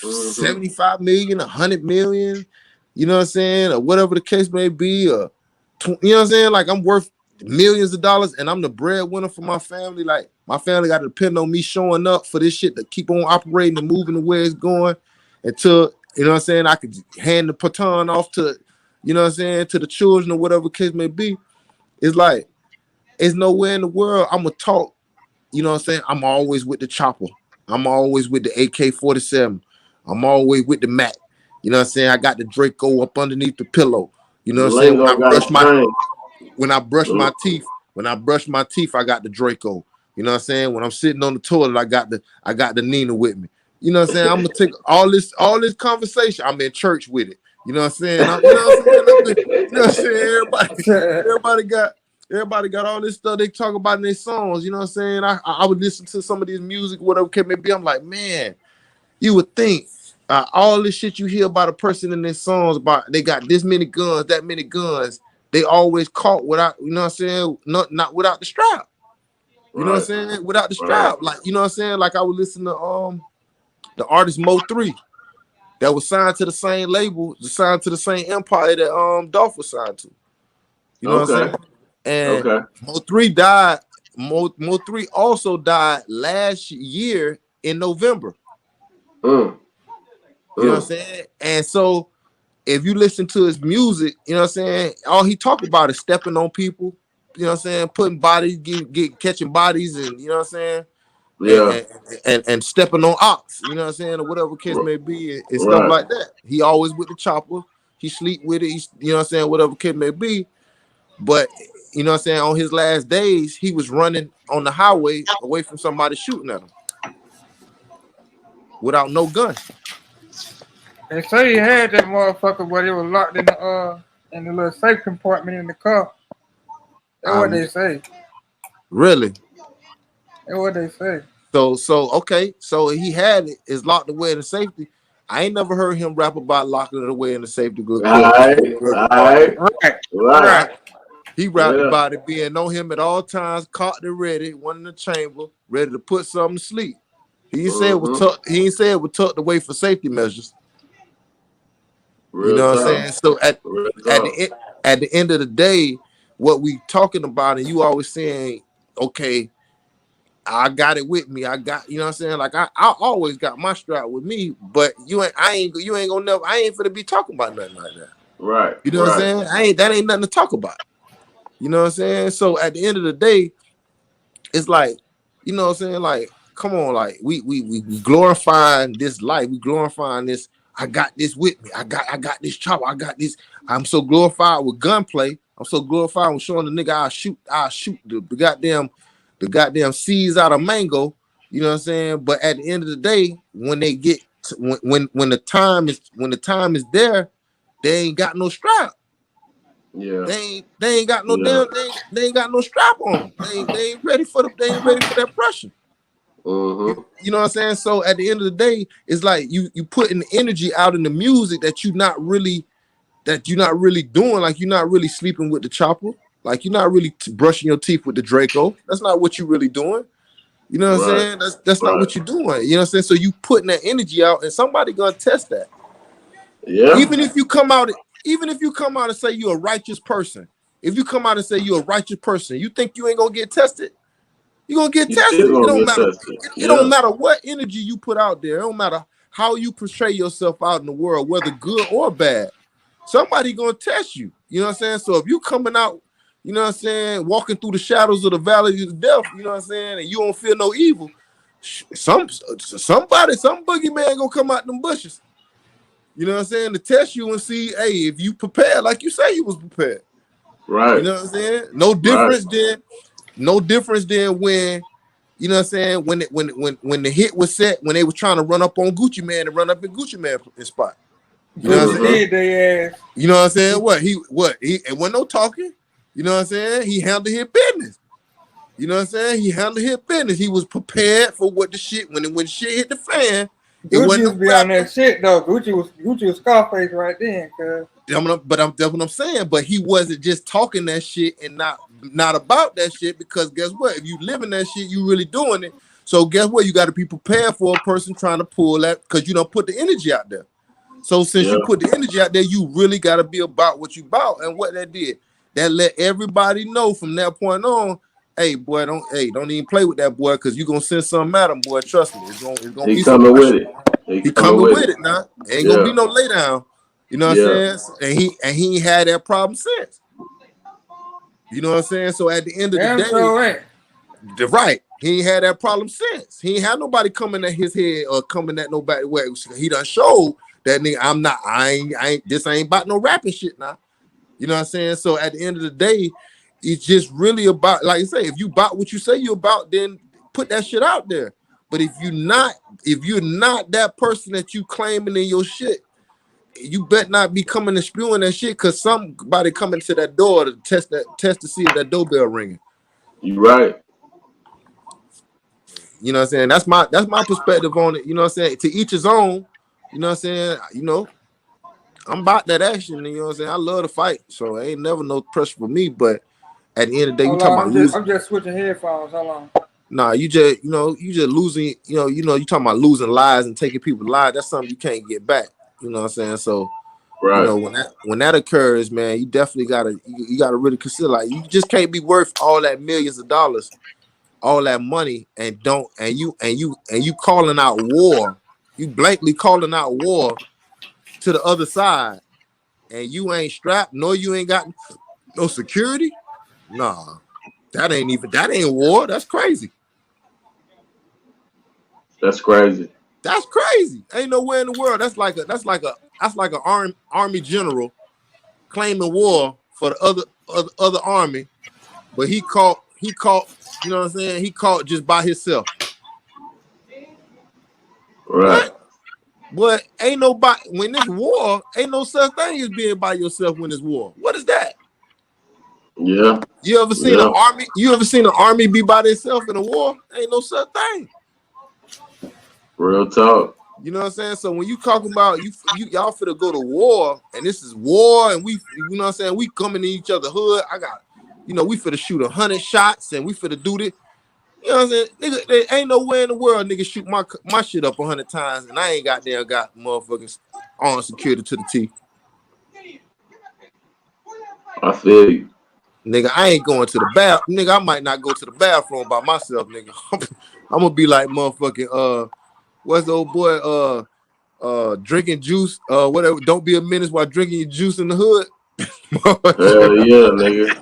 Mm-hmm. 75 million, 100 million, you know what I'm saying, or whatever the case may be, or you know what I'm saying, like I'm worth millions of dollars and I'm the breadwinner for my family. Like, my family got to depend on me showing up for this shit to keep on operating and moving the way it's going until, you know what I'm saying, I could hand the baton off to, you know what I'm saying, to the children or whatever the case may be. It's like, it's nowhere in the world I'm gonna talk. You know what I'm saying? I'm always with the chopper. I'm always with the AK-47. I'm always with the Mac. You know what I'm saying? I got the Draco up underneath the pillow. You know The what I'm saying? lingo got a strain. When I brush my teeth, I got the Draco. You know what I'm saying? When I'm sitting on the toilet, I got the Nina with me. You know what I'm saying? I'm gonna take all this conversation. I'm in church with it. You know what I'm saying? You know what I'm saying? You know what I'm saying? Everybody got all this stuff they talk about in their songs. You know what I'm saying? I would listen to some of these music, whatever it may be. I'm like, man, you would think all this shit you hear about a person in their songs about they got this many guns, that many guns. They always caught without, you know what I'm saying? Not without the strap. You know what I'm saying? Without the strap. Like, you know what I'm saying? Like I would listen to the artist Mo3 that was signed to the same label, signed to the same empire that Dolph was signed to. You know what I'm saying? And Mo3 died. Mo3 also died last year in November. You know what I'm saying? And so if you listen to his music, you know what I'm saying, all he talk about is stepping on people, you know what I'm saying, putting bodies, catching bodies, and you know what I'm saying, and stepping on ox, you know what I'm saying, or whatever case may be, and stuff like that. He always with the chopper, he sleep with it, you know what I'm saying, whatever case may be. But you know what I'm saying, on his last days, he was running on the highway away from somebody shooting at him without no gun. They say he had that motherfucker, but it was locked in the little safe compartment in the car. That's what they say. Really? That's what they say. So okay, so he had it, is locked away in the safety. I ain't never heard him rap about locking it away in the safety. Good Right. He rapped about it being on him at all times, caught and ready, one in the chamber, ready to put something to sleep. He ain't say it was tucked. He ain't say it was tucked away for safety measures. You know what I'm saying? So at the end of the day, what we talking about, and you always saying, okay, I got it with me. I got, you know what I'm saying? Like I always got my strap with me, but you ain't gonna never, I ain't finna be talking about nothing like that. Right. You know what I'm saying? That ain't nothing to talk about. You know what I'm saying? So at the end of the day, it's like, you know what I'm saying? Like, come on, like we glorifying this life, we glorifying this. I got this with me. I got this chopper. I got this. I'm so glorified with gunplay. I'm so glorified with showing the nigga I shoot the goddamn seeds out of mango. You know what I'm saying? But at the end of the day, when they get when the time is there, they ain't got no strap. Yeah. They ain't got no damn. They ain't got no strap on them. They ain't ready for that pressure. You know what I'm saying? So at the end of the day, it's like you putting the energy out in the music that you're not really doing. Like you're not really sleeping with the chopper. Like you're not really brushing your teeth with the Draco. That's not what you're really doing. You know what I'm saying? That's not what you're doing. You know what I'm saying? So you putting that energy out, and somebody gonna test that. Yeah. Even if you come out and say you're a righteous person, if you come out and say you're a righteous person, you think you ain't gonna get tested? You're gonna get tested. It don't matter. It don't matter what energy you put out there. It don't matter how you portray yourself out in the world, whether good or bad. Somebody gonna test you. You know what I'm saying? So if you coming out, you know what I'm saying, walking through the shadows of the valley of death, you know what I'm saying, and you don't feel no evil, some boogeyman gonna come out them bushes. You know what I'm saying? To test you and see, hey, if you prepared like you say you was prepared. Right. You know what I'm saying? No difference than when, you know what I'm saying, when the hit was set, when they was trying to run up on Gucci Man and run up in Gucci Man spot. You know what I'm saying? You know what I'm saying? He it wasn't no talking. You know what I'm saying? He handled his business. You know what I'm saying? He handled his business. He was prepared for what the shit when shit hit the fan. Gucci was be on that shit though. Gucci was Scarface right then, cuz. But that's what I'm saying. But he wasn't just talking that shit and not about that shit, because guess what? If you live in that shit, you really doing it. So guess what? You got to be prepared for a person trying to pull that, because you don't put the energy out there. So since you put the energy out there, you really got to be about what you about. And what that did, that let everybody know from that point on, hey boy, don't even play with that boy, because you're gonna send something at him, boy. Trust me, it's gonna be some pressure. He coming with it now. Ain't gonna be no lay down. You know what I'm saying? And he ain't had that problem since. You know what I'm saying? So at the end of the day, right, he ain't had that problem since. He ain't had nobody coming at his head or coming at nobody way. He done showed that nigga, I ain't this ain't about no rapping shit now. You know what I'm saying? So at the end of the day, it's just really about, like you say, if you about what you say you about, then put that shit out there. But if you're not that person that you claiming in your shit, you bet not be coming and spewing that shit, because somebody coming to that door to test to see if that doorbell ringing. You right. You know what I'm saying? That's my perspective on it. You know what I'm saying? To each his own. You know what I'm saying? I'm about that action. You know what I'm saying? I love to fight, so ain't never no pressure for me. But at the end of the day, you Hold talking on, about losing. I'm just switching headphones. Hold on. Nah, you just losing. You talking about losing lives and taking people's lives. That's something you can't get back. You know what I'm saying? So, Right. when that occurs, man, you definitely gotta really consider, like, you just can't be worth all that millions of dollars, all that money, and you calling out war. You blankly calling out war to the other side, and you ain't strapped, nor you ain't got no security. Nah, that ain't war. That's crazy. That's crazy. That's crazy. Ain't nowhere in the world. That's like an army general claiming war for the other army, but he caught. You know what I'm saying? He caught just by himself. Right. What? But ain't nobody, when this war, ain't no such thing as being by yourself when it's war. What is that? Yeah. You ever seen an Yeah. army? You ever seen an army be by themselves in a war? Ain't no such thing. Real talk. You know what I'm saying? So when you talking about y'all finna go to war, and this is war, and you know what I'm saying, we coming in each other hood. We finna shoot 100 shots, and we finna do this. You know what I'm saying? Nigga, there ain't nowhere in the world nigga shoot my shit up 100 times, and I ain't got motherfucking armed security to the T. I feel you. Nigga, I ain't going to the bath. Nigga, I might not go to the bathroom by myself, nigga. I'm gonna be like motherfucking what's the old boy drinking juice, whatever. Don't be a menace while drinking your juice in the hood. Hell yeah, nigga.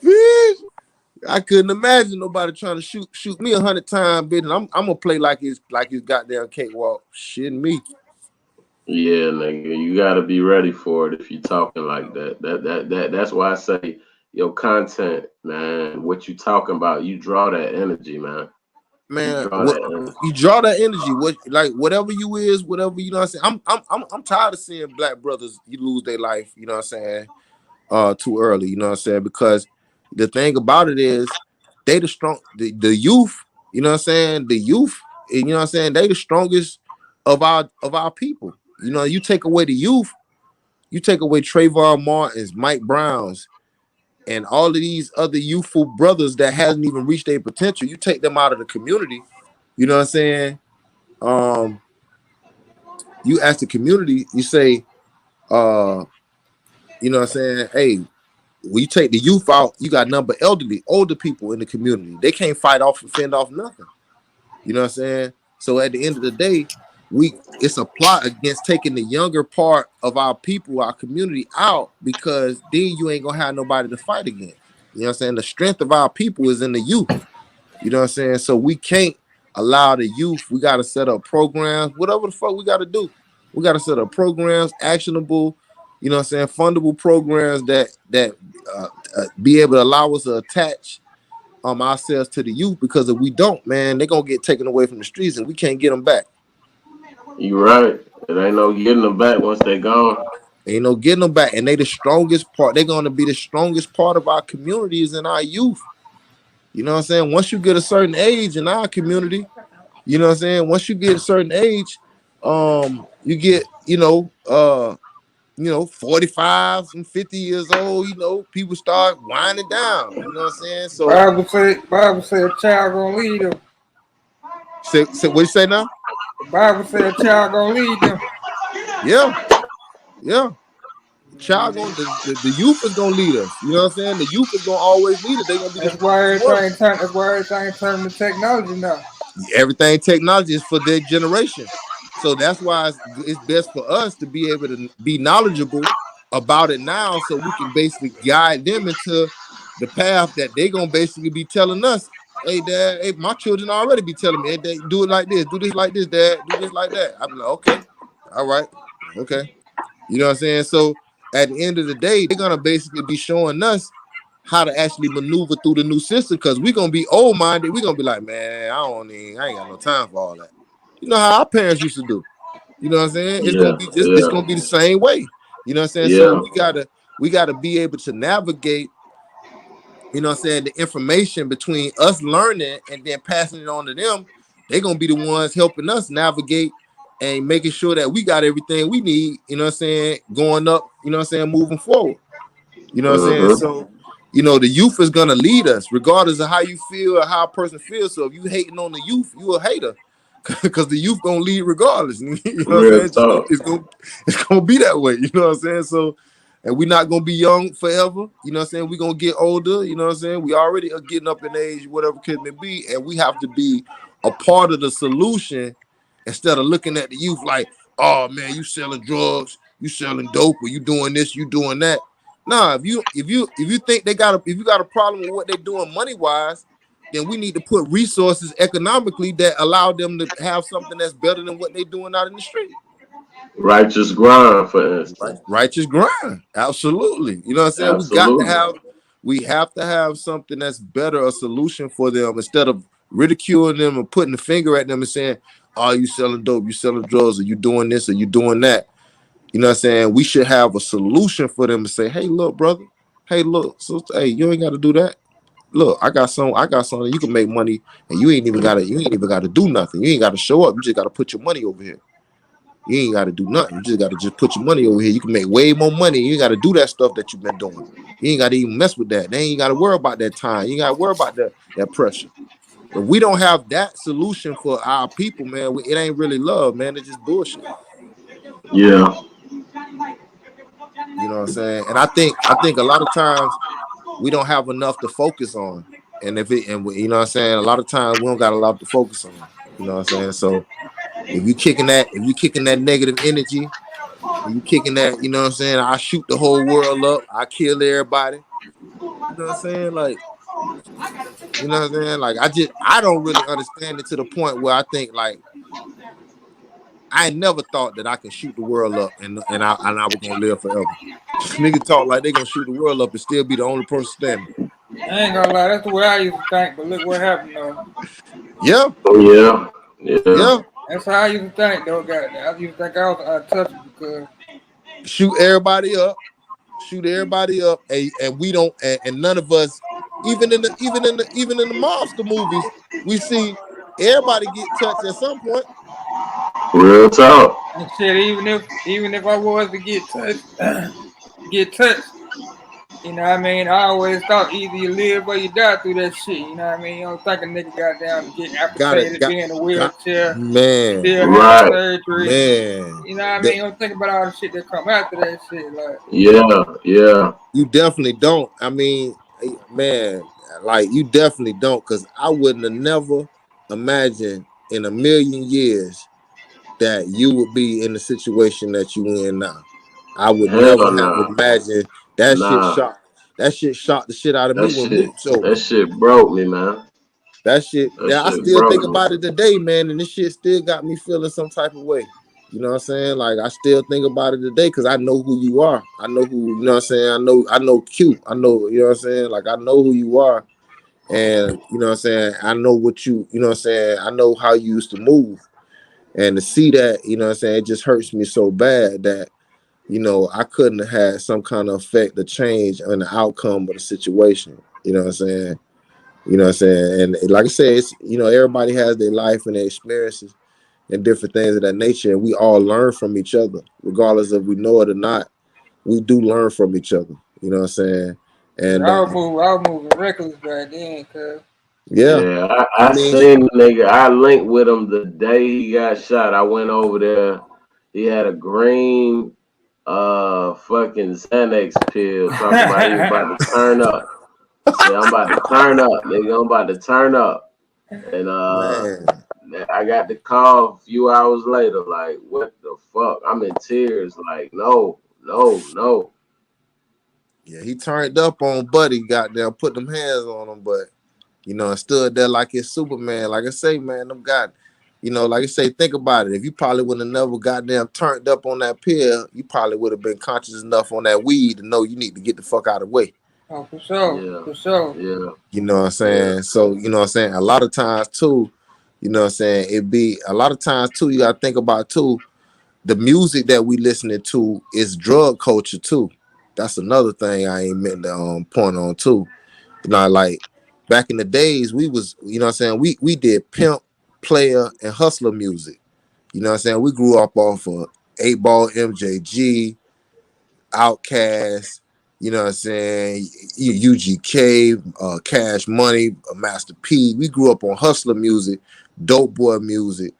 Bitch, I couldn't imagine nobody trying to shoot me 100 times, bitch. And I'm gonna play like it's goddamn cakewalk. Shitting me. Yeah, nigga, you gotta be ready for it if you talking like that. That's why I say your content, man, what you talking about, you draw that energy, man. You Man, draw what that energy. you draw that energy, whatever you is, whatever, you know what I'm saying. I'm tired of seeing black brothers you lose their life, you know what I'm saying, too early, you know what I'm saying, because the thing about it is they the youth, you know what I'm saying, the youth, you know what I'm saying, they the strongest of our people. You know, you take away the youth, you take away Trayvon Martin's, Mike Brown's, and all of these other youthful brothers that hasn't even reached their potential, you take them out of the community. You know what I'm saying? Um, you ask the community, you say, you know what I'm saying, hey, when you take the youth out, you got number older people in the community. They can't fight off and fend off nothing. You know what I'm saying? So at the end of the day, it's a plot against taking the younger part of our people, our community out, because then you ain't gonna have nobody to fight against. You know what I'm saying? The strength of our people is in the youth. You know what I'm saying? So we can't allow the youth. We got to set up programs, whatever the fuck we got to do. We got to set up programs, actionable, you know what I'm saying, fundable programs that uh, be able to allow us to attach ourselves to the youth, because if we don't, man, they're going to get taken away from the streets and we can't get them back. You right. It ain't no getting them back once they gone. Ain't no getting them back. And they the strongest part. They're going to be the strongest part of our communities and our youth. You know what I'm saying? Once you get a certain age in our community, you know what I'm saying? Once you get a certain age, you get, 45 and 50 years old, people start winding down. You know what I'm saying? So Bible say a child gonna lead them. say what you say now? The Bible say a child gonna lead them. Yeah, yeah. The youth is gonna lead us. You know what I'm saying? The youth is gonna always lead us. They're gonna be the strongest one. That's why everything turned to technology now. Everything technology is for their generation. So that's why it's best for us to be able to be knowledgeable about it now, so we can basically guide them into the path that they're gonna basically be telling us. Hey, dad, hey, my children already be telling me, hey, dad, do it like this, do this like this, dad, do this like that. I'm like, okay, all right, okay. You know what I'm saying? So at the end of the day, they're gonna basically be showing us how to actually maneuver through the new system, because we're gonna be old minded. We're gonna be like, man, I ain't got no time for all that. You know how our parents used to do. You know what I'm saying? Yeah, It's yeah, gonna be the same way. You know what I'm saying? So yeah. we gotta be able to navigate, you know what I'm saying, the information between us learning and then passing it on to them. They're gonna be the ones helping us navigate and making sure that we got everything we need, you know what I'm saying, going up, you know what I'm saying, moving forward. You know what I'm saying? Mm-hmm. So, the youth is gonna lead us, regardless of how you feel or how a person feels. So if you hating on the youth, you a hater. Because the youth gonna lead regardless. You know what I'm saying? Real talk. It's gonna be that way. You know what I'm saying? So, and we're not gonna be young forever. You know what I'm saying? We're gonna get older. You know what I'm saying? We already are getting up in age, whatever case may be, and we have to be a part of the solution instead of looking at the youth like, oh man, you selling drugs, you selling dope, or you doing this, you doing that. Nah, if you think if you got a problem with what they're doing money wise, then we need to put resources economically that allow them to have something that's better than what they're doing out in the street. Righteous grind, for instance. Righteous grind, absolutely. You know what I'm saying? Absolutely. We have to have something that's better, a solution for them, instead of ridiculing them and putting the finger at them and saying, "Oh, you selling dope, you selling drugs, or you doing this, or you doing that." You know what I'm saying? We should have a solution for them to say, "Hey, look, brother. Hey, look, sister. Hey, you ain't got to do that. Look, I got something you can make money, and you ain't even gotta do nothing. You ain't gotta show up. You just gotta put your money over here. You ain't gotta do nothing. You just gotta put your money over here. You can make way more money. You ain't gotta do that stuff that you've been doing. You ain't gotta even mess with that. They ain't gotta worry about that time. You ain't gotta worry about that pressure. If we don't have that solution for our people, man, it ain't really love, man. It's just bullshit. Yeah. You know what I'm saying? And I think a lot of times we don't have enough to focus on. And you know what I'm saying, a lot of times we don't got a lot to focus on. You know what I'm saying? So if you kicking that negative energy, and you kicking that, you know what I'm saying, I shoot the whole world up, I kill everybody. You know what I'm saying? Like, you know what I'm saying? Like I don't really understand it to the point where I think like I never thought that I can shoot the world up and I was gonna live forever. Niggas talk like they gonna shoot the world up and still be the only person standing. I ain't gonna lie, that's the way I used to think, but look what happened though. Yeah, Oh yeah. Yeah. yeah. That's how I used to think though, I used to think I was untouchable because Shoot everybody up, and we don't, and none of us, even in the mobster movies, we see everybody get touched at some point. Real talk. and shit, even if I was to get touched, get touched, you know what I mean? I always thought either you live or you die through that shit, you know what I mean? You don't think a nigga got down to get Got it, amputated, be in a got wheelchair, man, still have Right. surgery. man. You know what I mean? That You don't think about all the shit that come after that shit. Like, Yeah. Yeah. you definitely don't. I mean, man, like you definitely don't, because I wouldn't have never imagined in a million years that you would be in the situation that you in now. I would Hell never have nah. imagined that shit Nah. shot. That shit shot the shit out of me That when shit. Moot told That me. shit broke me, man. That shit. That Yeah, I shit still think broke me. about it today, man, and this shit still got me feeling some type of way. You know what I'm saying? Like I still think about it today because I know who you are. I know who, you know what I'm saying? I know Q. I know, you know what I'm saying? Like I know who you are. And you know what I'm saying? I know what you know what I'm saying? I know how you used to move. And to see that, you know what I'm saying, it just hurts me so bad that, I couldn't have had some kind of effect or change on the outcome of the situation. You know what I'm saying? You know what I'm saying? And like I said, it's, everybody has their life and their experiences and different things of that nature. And we all learn from each other, regardless if we know it or not. We do learn from each other. You know what I'm saying? but And I was moving reckless back then, cause yeah, Yeah, I I mean, seen the nigga. I linked with him the day he got shot. I went over there. He had a green fucking Xanax pill talking about he was about to turn up. Say I'm about to turn up, nigga. I'm about to turn up. And man, I got the call a few hours later, like, what the fuck? I'm in tears, like, no, no, no. yeah, he turned up on Buddy, goddamn, put them hands on him, but and stood there like it's Superman. Like I say, man, them got, like I say, think about it. If you probably would have never goddamn turned up on that pill, you probably would have been conscious enough on that weed to know you need to get the fuck out of the way. Oh, for sure, Yeah, for sure. yeah, You know what I'm yeah, saying? So, you know what I'm saying? A lot of times too, you know what I'm saying, it be a lot of times too, you gotta think about too, the music that we listening to is drug culture too. That's another thing I ain't meant to point on too. You know, like back in the days, we was, you know what I'm saying, we did pimp, player, and hustler music. You know what I'm saying? We grew up off of 8 Ball MJG, Outkast, you know what I'm saying, UGK, Cash Money, Master P. We grew up on hustler music, dope boy music.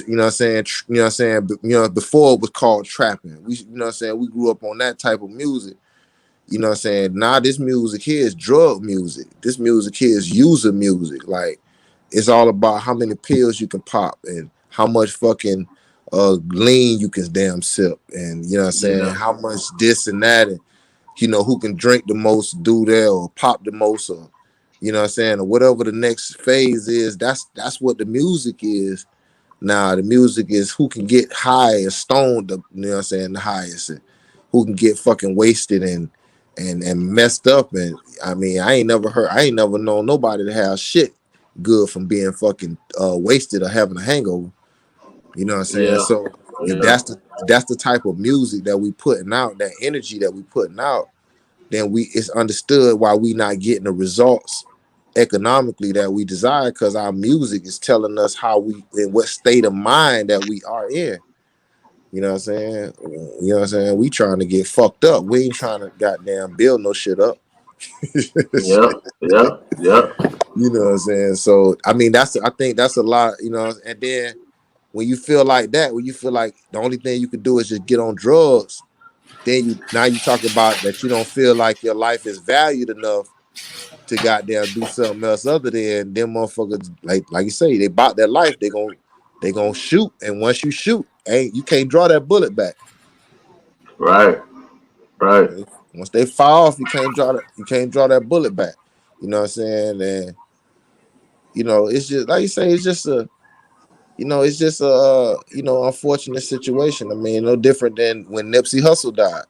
You know what I'm saying? You know what I'm saying? You know, before it was called trapping. We, you know what I'm saying? We grew up on that type of music. You know what I'm saying? Now this music here is drug music. This music here is user music. Like it's all about how many pills you can pop and how much fucking lean you can damn sip. And you know what I'm saying? yeah, How much this and that and you know who can drink the most, do that or pop the most or you know what I'm saying, or whatever the next phase is, that's what the music is. Now the music is who can get high and stoned, you know what I'm saying, the highest, and who can get fucking wasted and messed up. And I mean, I ain't never known nobody to have shit good from being fucking wasted or having a hangover. You know what I'm saying? yeah, So if yeah. that's the type of music that we putting out, that energy that we putting out, then we it's understood why we not getting the results economically that we desire because our music is telling us how we in what state of mind that we are in. You know what I'm saying? You know what I'm saying? We trying to get fucked up. We ain't trying to goddamn build no shit up. Yeah, yeah, yeah, You know what I'm saying? So I mean I think that's a lot, you know, and then when you feel like that, when you feel like the only thing you can do is just get on drugs, then you talk about that you don't feel like your life is valued enough to goddamn do something else other than them motherfuckers like you say, they bought their life, they gonna shoot. And once you shoot, ain't you can't draw that bullet back. right, right. Once they fire off, you can't draw that bullet back. You know what I'm saying? And you know, it's just like you say, it's just a it's just a unfortunate situation. I mean, no different than when Nipsey Hussle died.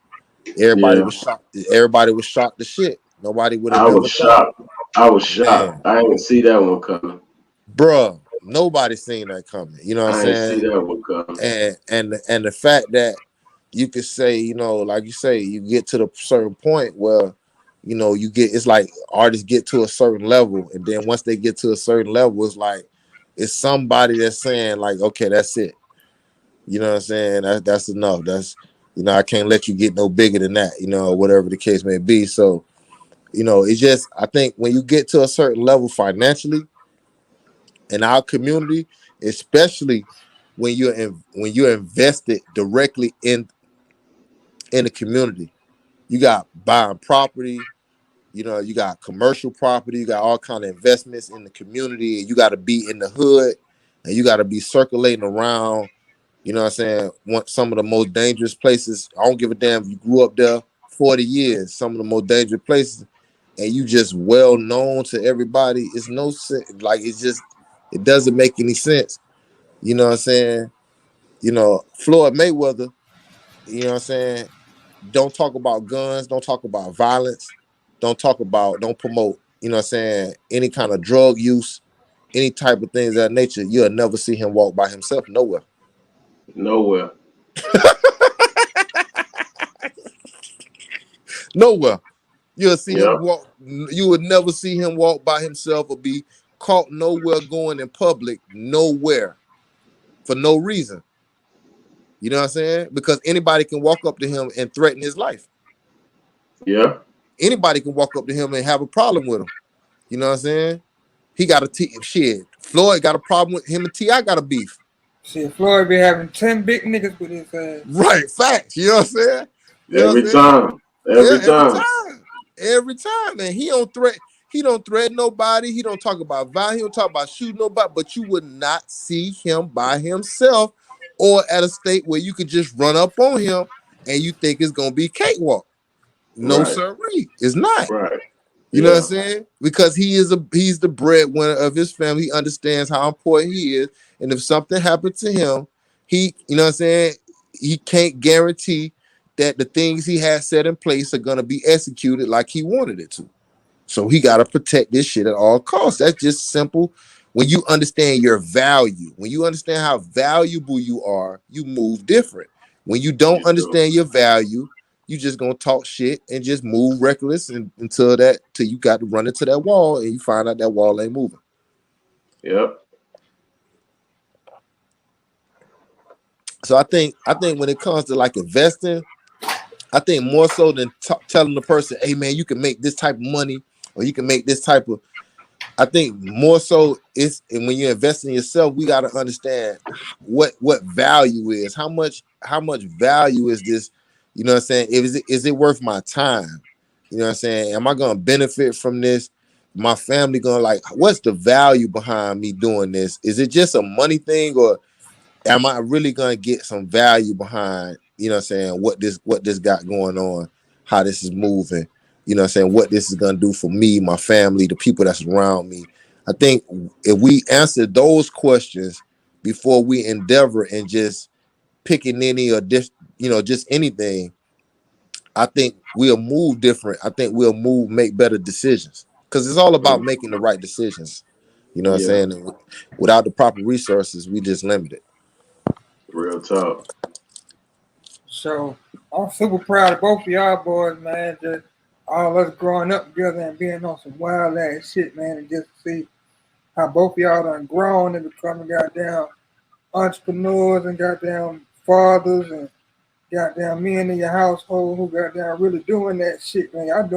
Everybody Yeah, was shocked. Everybody was shocked to shit. Nobody would have I was never thought, shocked. I was shocked. man, I didn't see that one coming. bruh, nobody seen that coming. You know what I'm I didn't see saying? that one coming. And the fact that you could say, like you say, you get to the certain point where, you get it's like artists get to a certain level, and then once they get to a certain level, it's like it's somebody that's saying like, okay, that's it. You know what I'm saying? That's enough. That's I can't let you get no bigger than that. Whatever the case may be. So it's just I think when you get to a certain level financially in our community, especially when you're invested directly in the community. You got buying property, you got commercial property, you got all kind of investments in the community, and you got to be in the hood, and you got to be circulating around. You know what I'm saying? Some of the most dangerous places. I don't give a damn if you grew up there 40 years. Some of the most dangerous places, and you just well known to everybody. It's no sense. Like it doesn't make any sense. You know what I'm saying? Floyd Mayweather. You know what I'm saying? Don't talk about guns, don't talk about violence, don't promote, you know what I'm saying, any kind of drug use, any type of things of that nature. You'll never see him walk by himself nowhere. Nowhere. Nowhere. You'll see him Yep. walk, you would never see him walk by himself or be caught nowhere going in public, nowhere, for no reason. You know what I'm saying? Because anybody can walk up to him and threaten his life. Yeah. Anybody can walk up to him and have a problem with him. You know what I'm saying? He got shit. Floyd got a problem with him, and T.I. got a beef. Shit, Floyd be having 10 big niggas with his ass. Right, facts. You know what I'm saying? You know what I'm Every saying? time. Yeah, Every every time. time. Every time. And he don't threaten nobody. He don't talk about violence. He don't talk about shooting nobody, but you would not see him by himself or at a state where you could just run up on him and you think it's gonna be cakewalk. No, Right. sirree. It's not. Right. You know what I'm Yeah. saying? Because he's the breadwinner of his family. He understands how important he is. And if something happened to him, you know what I'm saying? He can't guarantee that the things he has set in place are gonna be executed like he wanted it to. So he got to protect this shit at all costs. That's just simple. When you understand your value, when you understand how valuable you are, you move different. When you don't You do. understand your value, you just gonna talk shit and just move reckless and, till you got to run into that wall and you find out that wall ain't moving. Yep. So I think when it comes to like investing, I think more so than telling the person, hey man, you can make this type of money or you can make this type of, I think more so it's, and when you invest in yourself, we got to understand what value is. How much value is this? You know what I'm saying? Is it worth my time? You know what I'm saying? Am I gonna benefit from this? My family gonna like, what's the value behind me doing this? Is it just a money thing, or am I really gonna get some value behind, you know what I'm saying, what this got going on, how this is moving, you know what I'm saying, what this is gonna do for me, my family, the people that's around me. I think if we answer those questions before we endeavor and just picking any or just, just anything, I think we'll move different. I think we'll make better decisions. Because it's all about Mm. making the right decisions. You know what I'm Yeah. saying? And without the proper resources, we just limited. Real talk. So I'm super proud of both of y'all boys, man. Just all us growing up together and being on some wild ass shit, man, and just to see how both of y'all done grown and becoming goddamn entrepreneurs and goddamn fathers and goddamn men in your household who goddamn really doing that shit, man. Y'all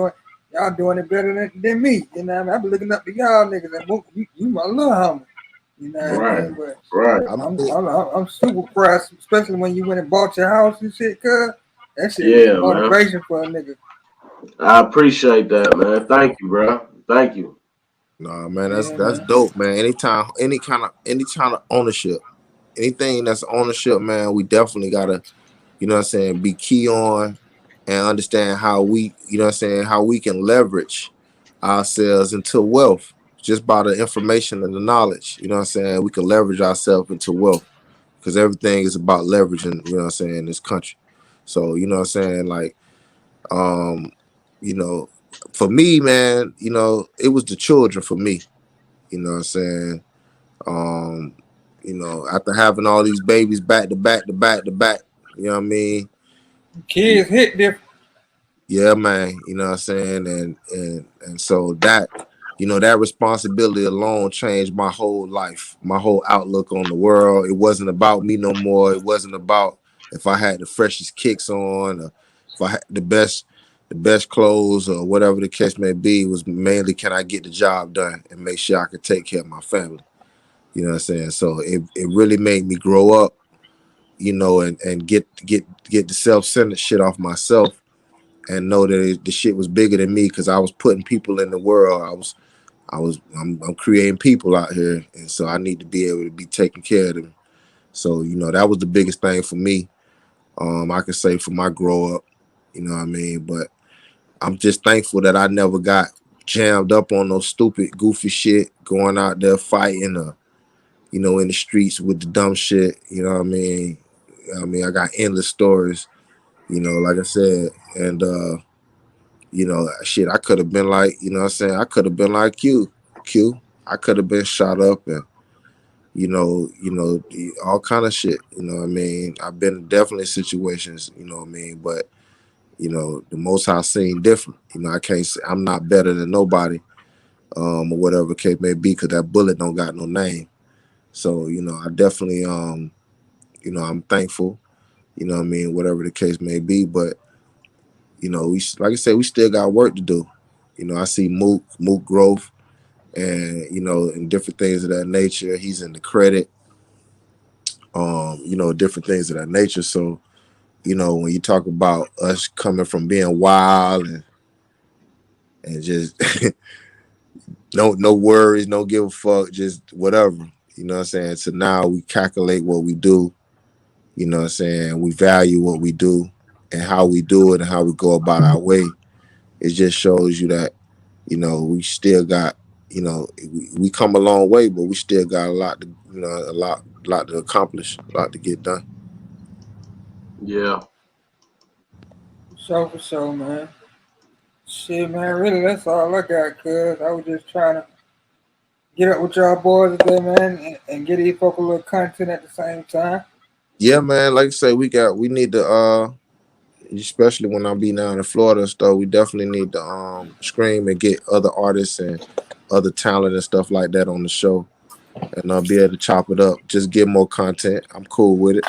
doing it better than me. You know what I mean? I be looking up to y'all niggas and you my little homie. You know what I Right. mean? But Right. I I'm mean, I'm I'm super proud, especially when you went and bought your house and shit, cuz that shit be Yeah, some man. motivation for a nigga. I appreciate that, man. Thank you, bro. Thank you. nah, man, that's Yeah, that's man. dope, man. Anytime, any kind of ownership, anything that's ownership, man, we definitely gotta, be key on and understand how we, how we can leverage ourselves into wealth just by the information and the knowledge. We can leverage ourselves into wealth because everything is about leveraging. In this country. So like, um, you know, for me, man, it was the children for me. You know what I'm saying? Um, after having all these babies back to back to back to back, you know what I mean? Kids hit different. Yeah, man. You know what I'm saying? And so that, that responsibility alone changed my whole life, my whole outlook on the world. It wasn't about me no more. It wasn't about if I had the freshest kicks on or if I had the best clothes or whatever the case may be. It was mainly can I get the job done and make sure I could take care of my family. You know what I'm saying? So it really made me grow up, and get the self-centered shit off myself and know that the shit was bigger than me because I was putting people in the world. I'm creating people out here, and so I need to be able to be taking care of them. So that was the biggest thing for me. I could say for my grow up, you know what I mean. But I'm just thankful that I never got jammed up on no stupid, goofy shit, going out there fighting or in the streets with the dumb shit. You know what I mean. I got endless stories. Like I said, and shit, I could have been like, I could have been like Q. I could have been shot up and, all kind of shit. You know what I mean? I've been definitely in situations, you know what I mean? But, the most I've seen different. I can't say I'm not better than nobody, or whatever the case may be, because that bullet don't got no name. So, I definitely, I'm thankful, what I mean, whatever the case may be. But, we, like I said, we still got work to do. I see Mook growth and and different things of that nature. He's in the credit, different things of that nature. So when you talk about us coming from being wild and just no worries, no give a fuck, just whatever, what I'm saying. So now we calculate what we do, what I'm saying. We value what we do and how we do it and how we go about our way. It just shows you that we still got, we come a long way, but we still got a lot to, a lot to accomplish, a lot to get done. Yeah. For sure, man. Shit, man. Really, that's all I got. Cause I was just trying to get up with y'all boys today, man, and get these folk a little content at the same time. Yeah, man. Like I say, we need to especially when I be down in Florida and stuff, we definitely need to scream and get other artists and other talent and stuff like that on the show and be able to chop it up. Just get more content. I'm cool with it.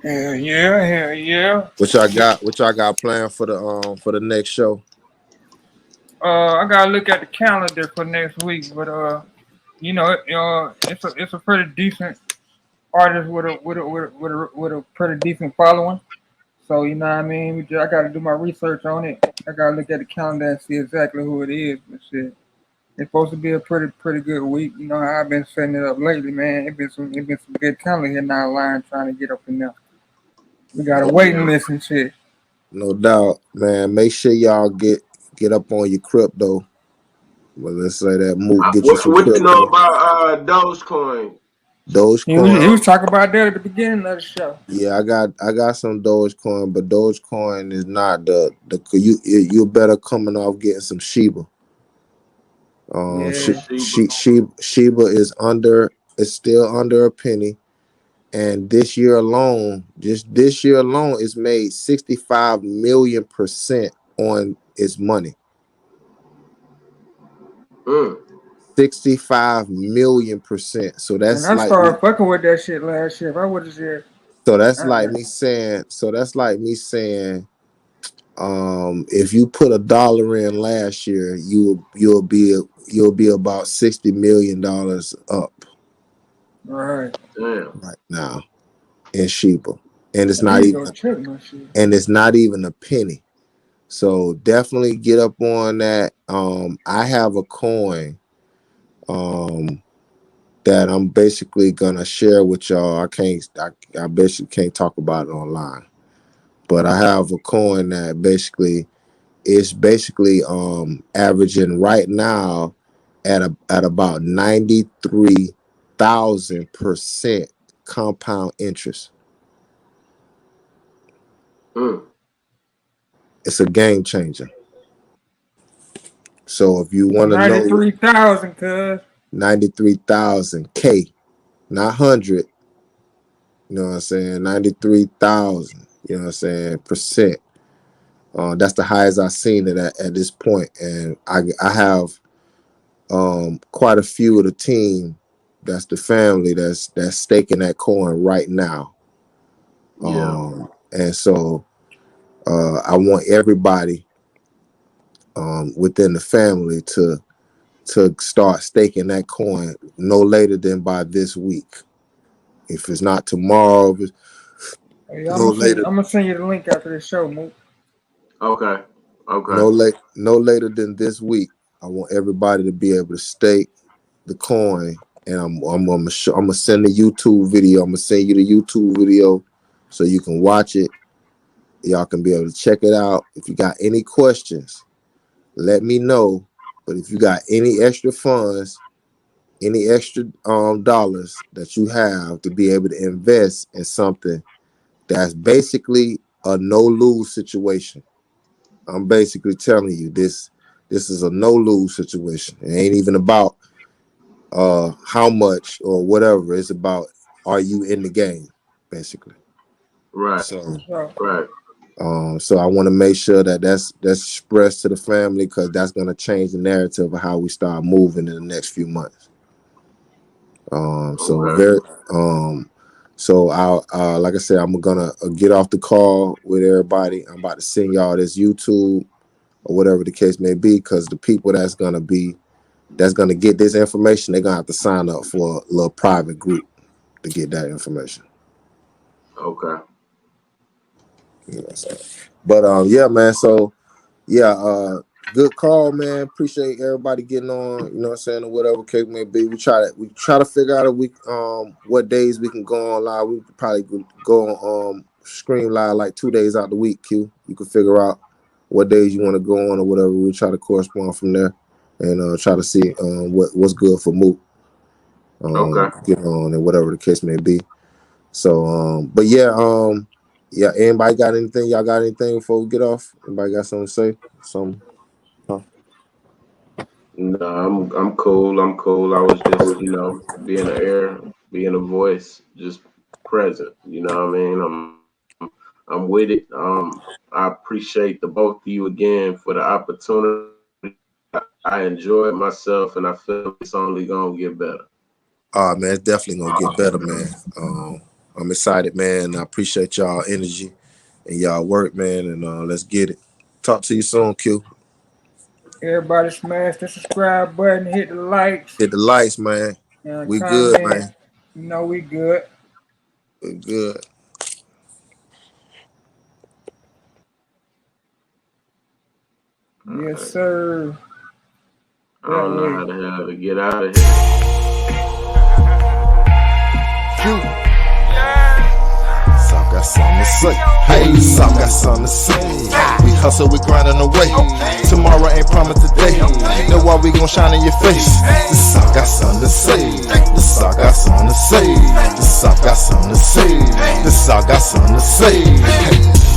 Hell yeah, hell yeah. What y'all got planned for the next show? I gotta look at the calendar for next week, but it's a pretty decent artist with a pretty decent following. So you know what I mean. I gotta do my research on it. I gotta look at the calendar and see exactly who it is. But shit, it's supposed to be a pretty good week. You know how I've been setting it up lately, man. It been some good talent here now, line trying to get up in there. We got a waiting Yeah. list and shit. No doubt, man. Make sure y'all get up on your crypto. Well, let's say that Mook get you some What you know crypto. about Dogecoin? He was Dogecoin. talking about that at the beginning of the show. Yeah, I got some Dogecoin, but Dogecoin is not the you better coming off getting some Shiba. What's Yeah, Sheba? Shiba is still under a penny, and this year alone, it's made 65 million% on its money. Mm. 65 million%. and I started fucking with that shit last year. If I would have said, So that's I, like me saying. If you put $1 in last year, you'll be about $60 million up right, Damn. right now in Shiba, and it's I not need to even go check my shit. a penny. So definitely get up on that. I have a coin um that I'm basically gonna share with y'all. I basically can't talk about it online, but I have a coin that basically is averaging right now at about 93,000% compound interest. Mm. It's a game changer. So if you So want to know, 93,000, cuz. 93,000 K, not hundred. You know what I'm saying? 93,000. You know what I'm saying? Percent. That's the highest I've seen it at this point, and I have quite a few of the team. That's the family that's staking that coin right now. Yeah. And so I want everybody within the family to start staking that coin no later than by this week. If it's not tomorrow, if it's Hey, I'm no gonna send later, I'm gonna send you the link after this show, Mook. Okay. Okay. no later than this week. I want everybody to be able to stake the coin, and I'm gonna send the YouTube video. I'm gonna send you the YouTube video so you can watch it. Y'all can be able to check it out. If you got any questions, let me know. But if you got any extra funds, any extra dollars that you have to be able to invest in something that's basically a no lose situation. I'm basically telling you this is a no lose situation. It ain't even about how much or whatever. It's about, are you in the game, basically. Right. So So, Right. so I want to make sure that that's expressed to the family, because that's going to change the narrative of how we start moving in the next few months. So Okay. very so I'll like I said, I'm gonna get off the call with everybody. I'm about to send y'all this YouTube or whatever the case may be, because the people that's gonna get this information, they're gonna have to sign up for a little private group to get that information. Okay. You know what I'm saying? But yeah, man. So yeah, good call, man. Appreciate everybody getting on. You know what I'm saying, or whatever case may be. We try to figure out a week what days we can go on live. We could probably go on stream live like 2 days out the week. Q, you can figure out what days you want to go on or whatever. We'll try to correspond from there and try to see what's good for Mook. Okay. Get on and whatever the case may be. So but yeah, Yeah, anybody got anything? Y'all got anything before we get off? Anybody got something to say? Some. No, I'm cool. I'm cool. I was just, being an air, being a voice, just present. You know what I mean? I'm with it. I appreciate the both of you again for the opportunity. I enjoyed myself, and I feel it's only gonna get better. Man, it's definitely gonna get better, man. I'm excited, man. I appreciate y'all energy and y'all work, man. And let's get it. Talk to you soon, Q. Everybody smash the subscribe button, hit the likes, Hit the lights, man. and We good, comment. man. You know we good. We good. All Yes, right. sir. I That don't know way. how the hell to get out of here. Souf got something to say. Hey, Souf got something to say. We hustle, we grinding away. Tomorrow ain't promised today. Know why we gon' shine in your face. The Souf got something to say. The Souf got something to say. The Souf got something to say. The Souf got something to say. Hey.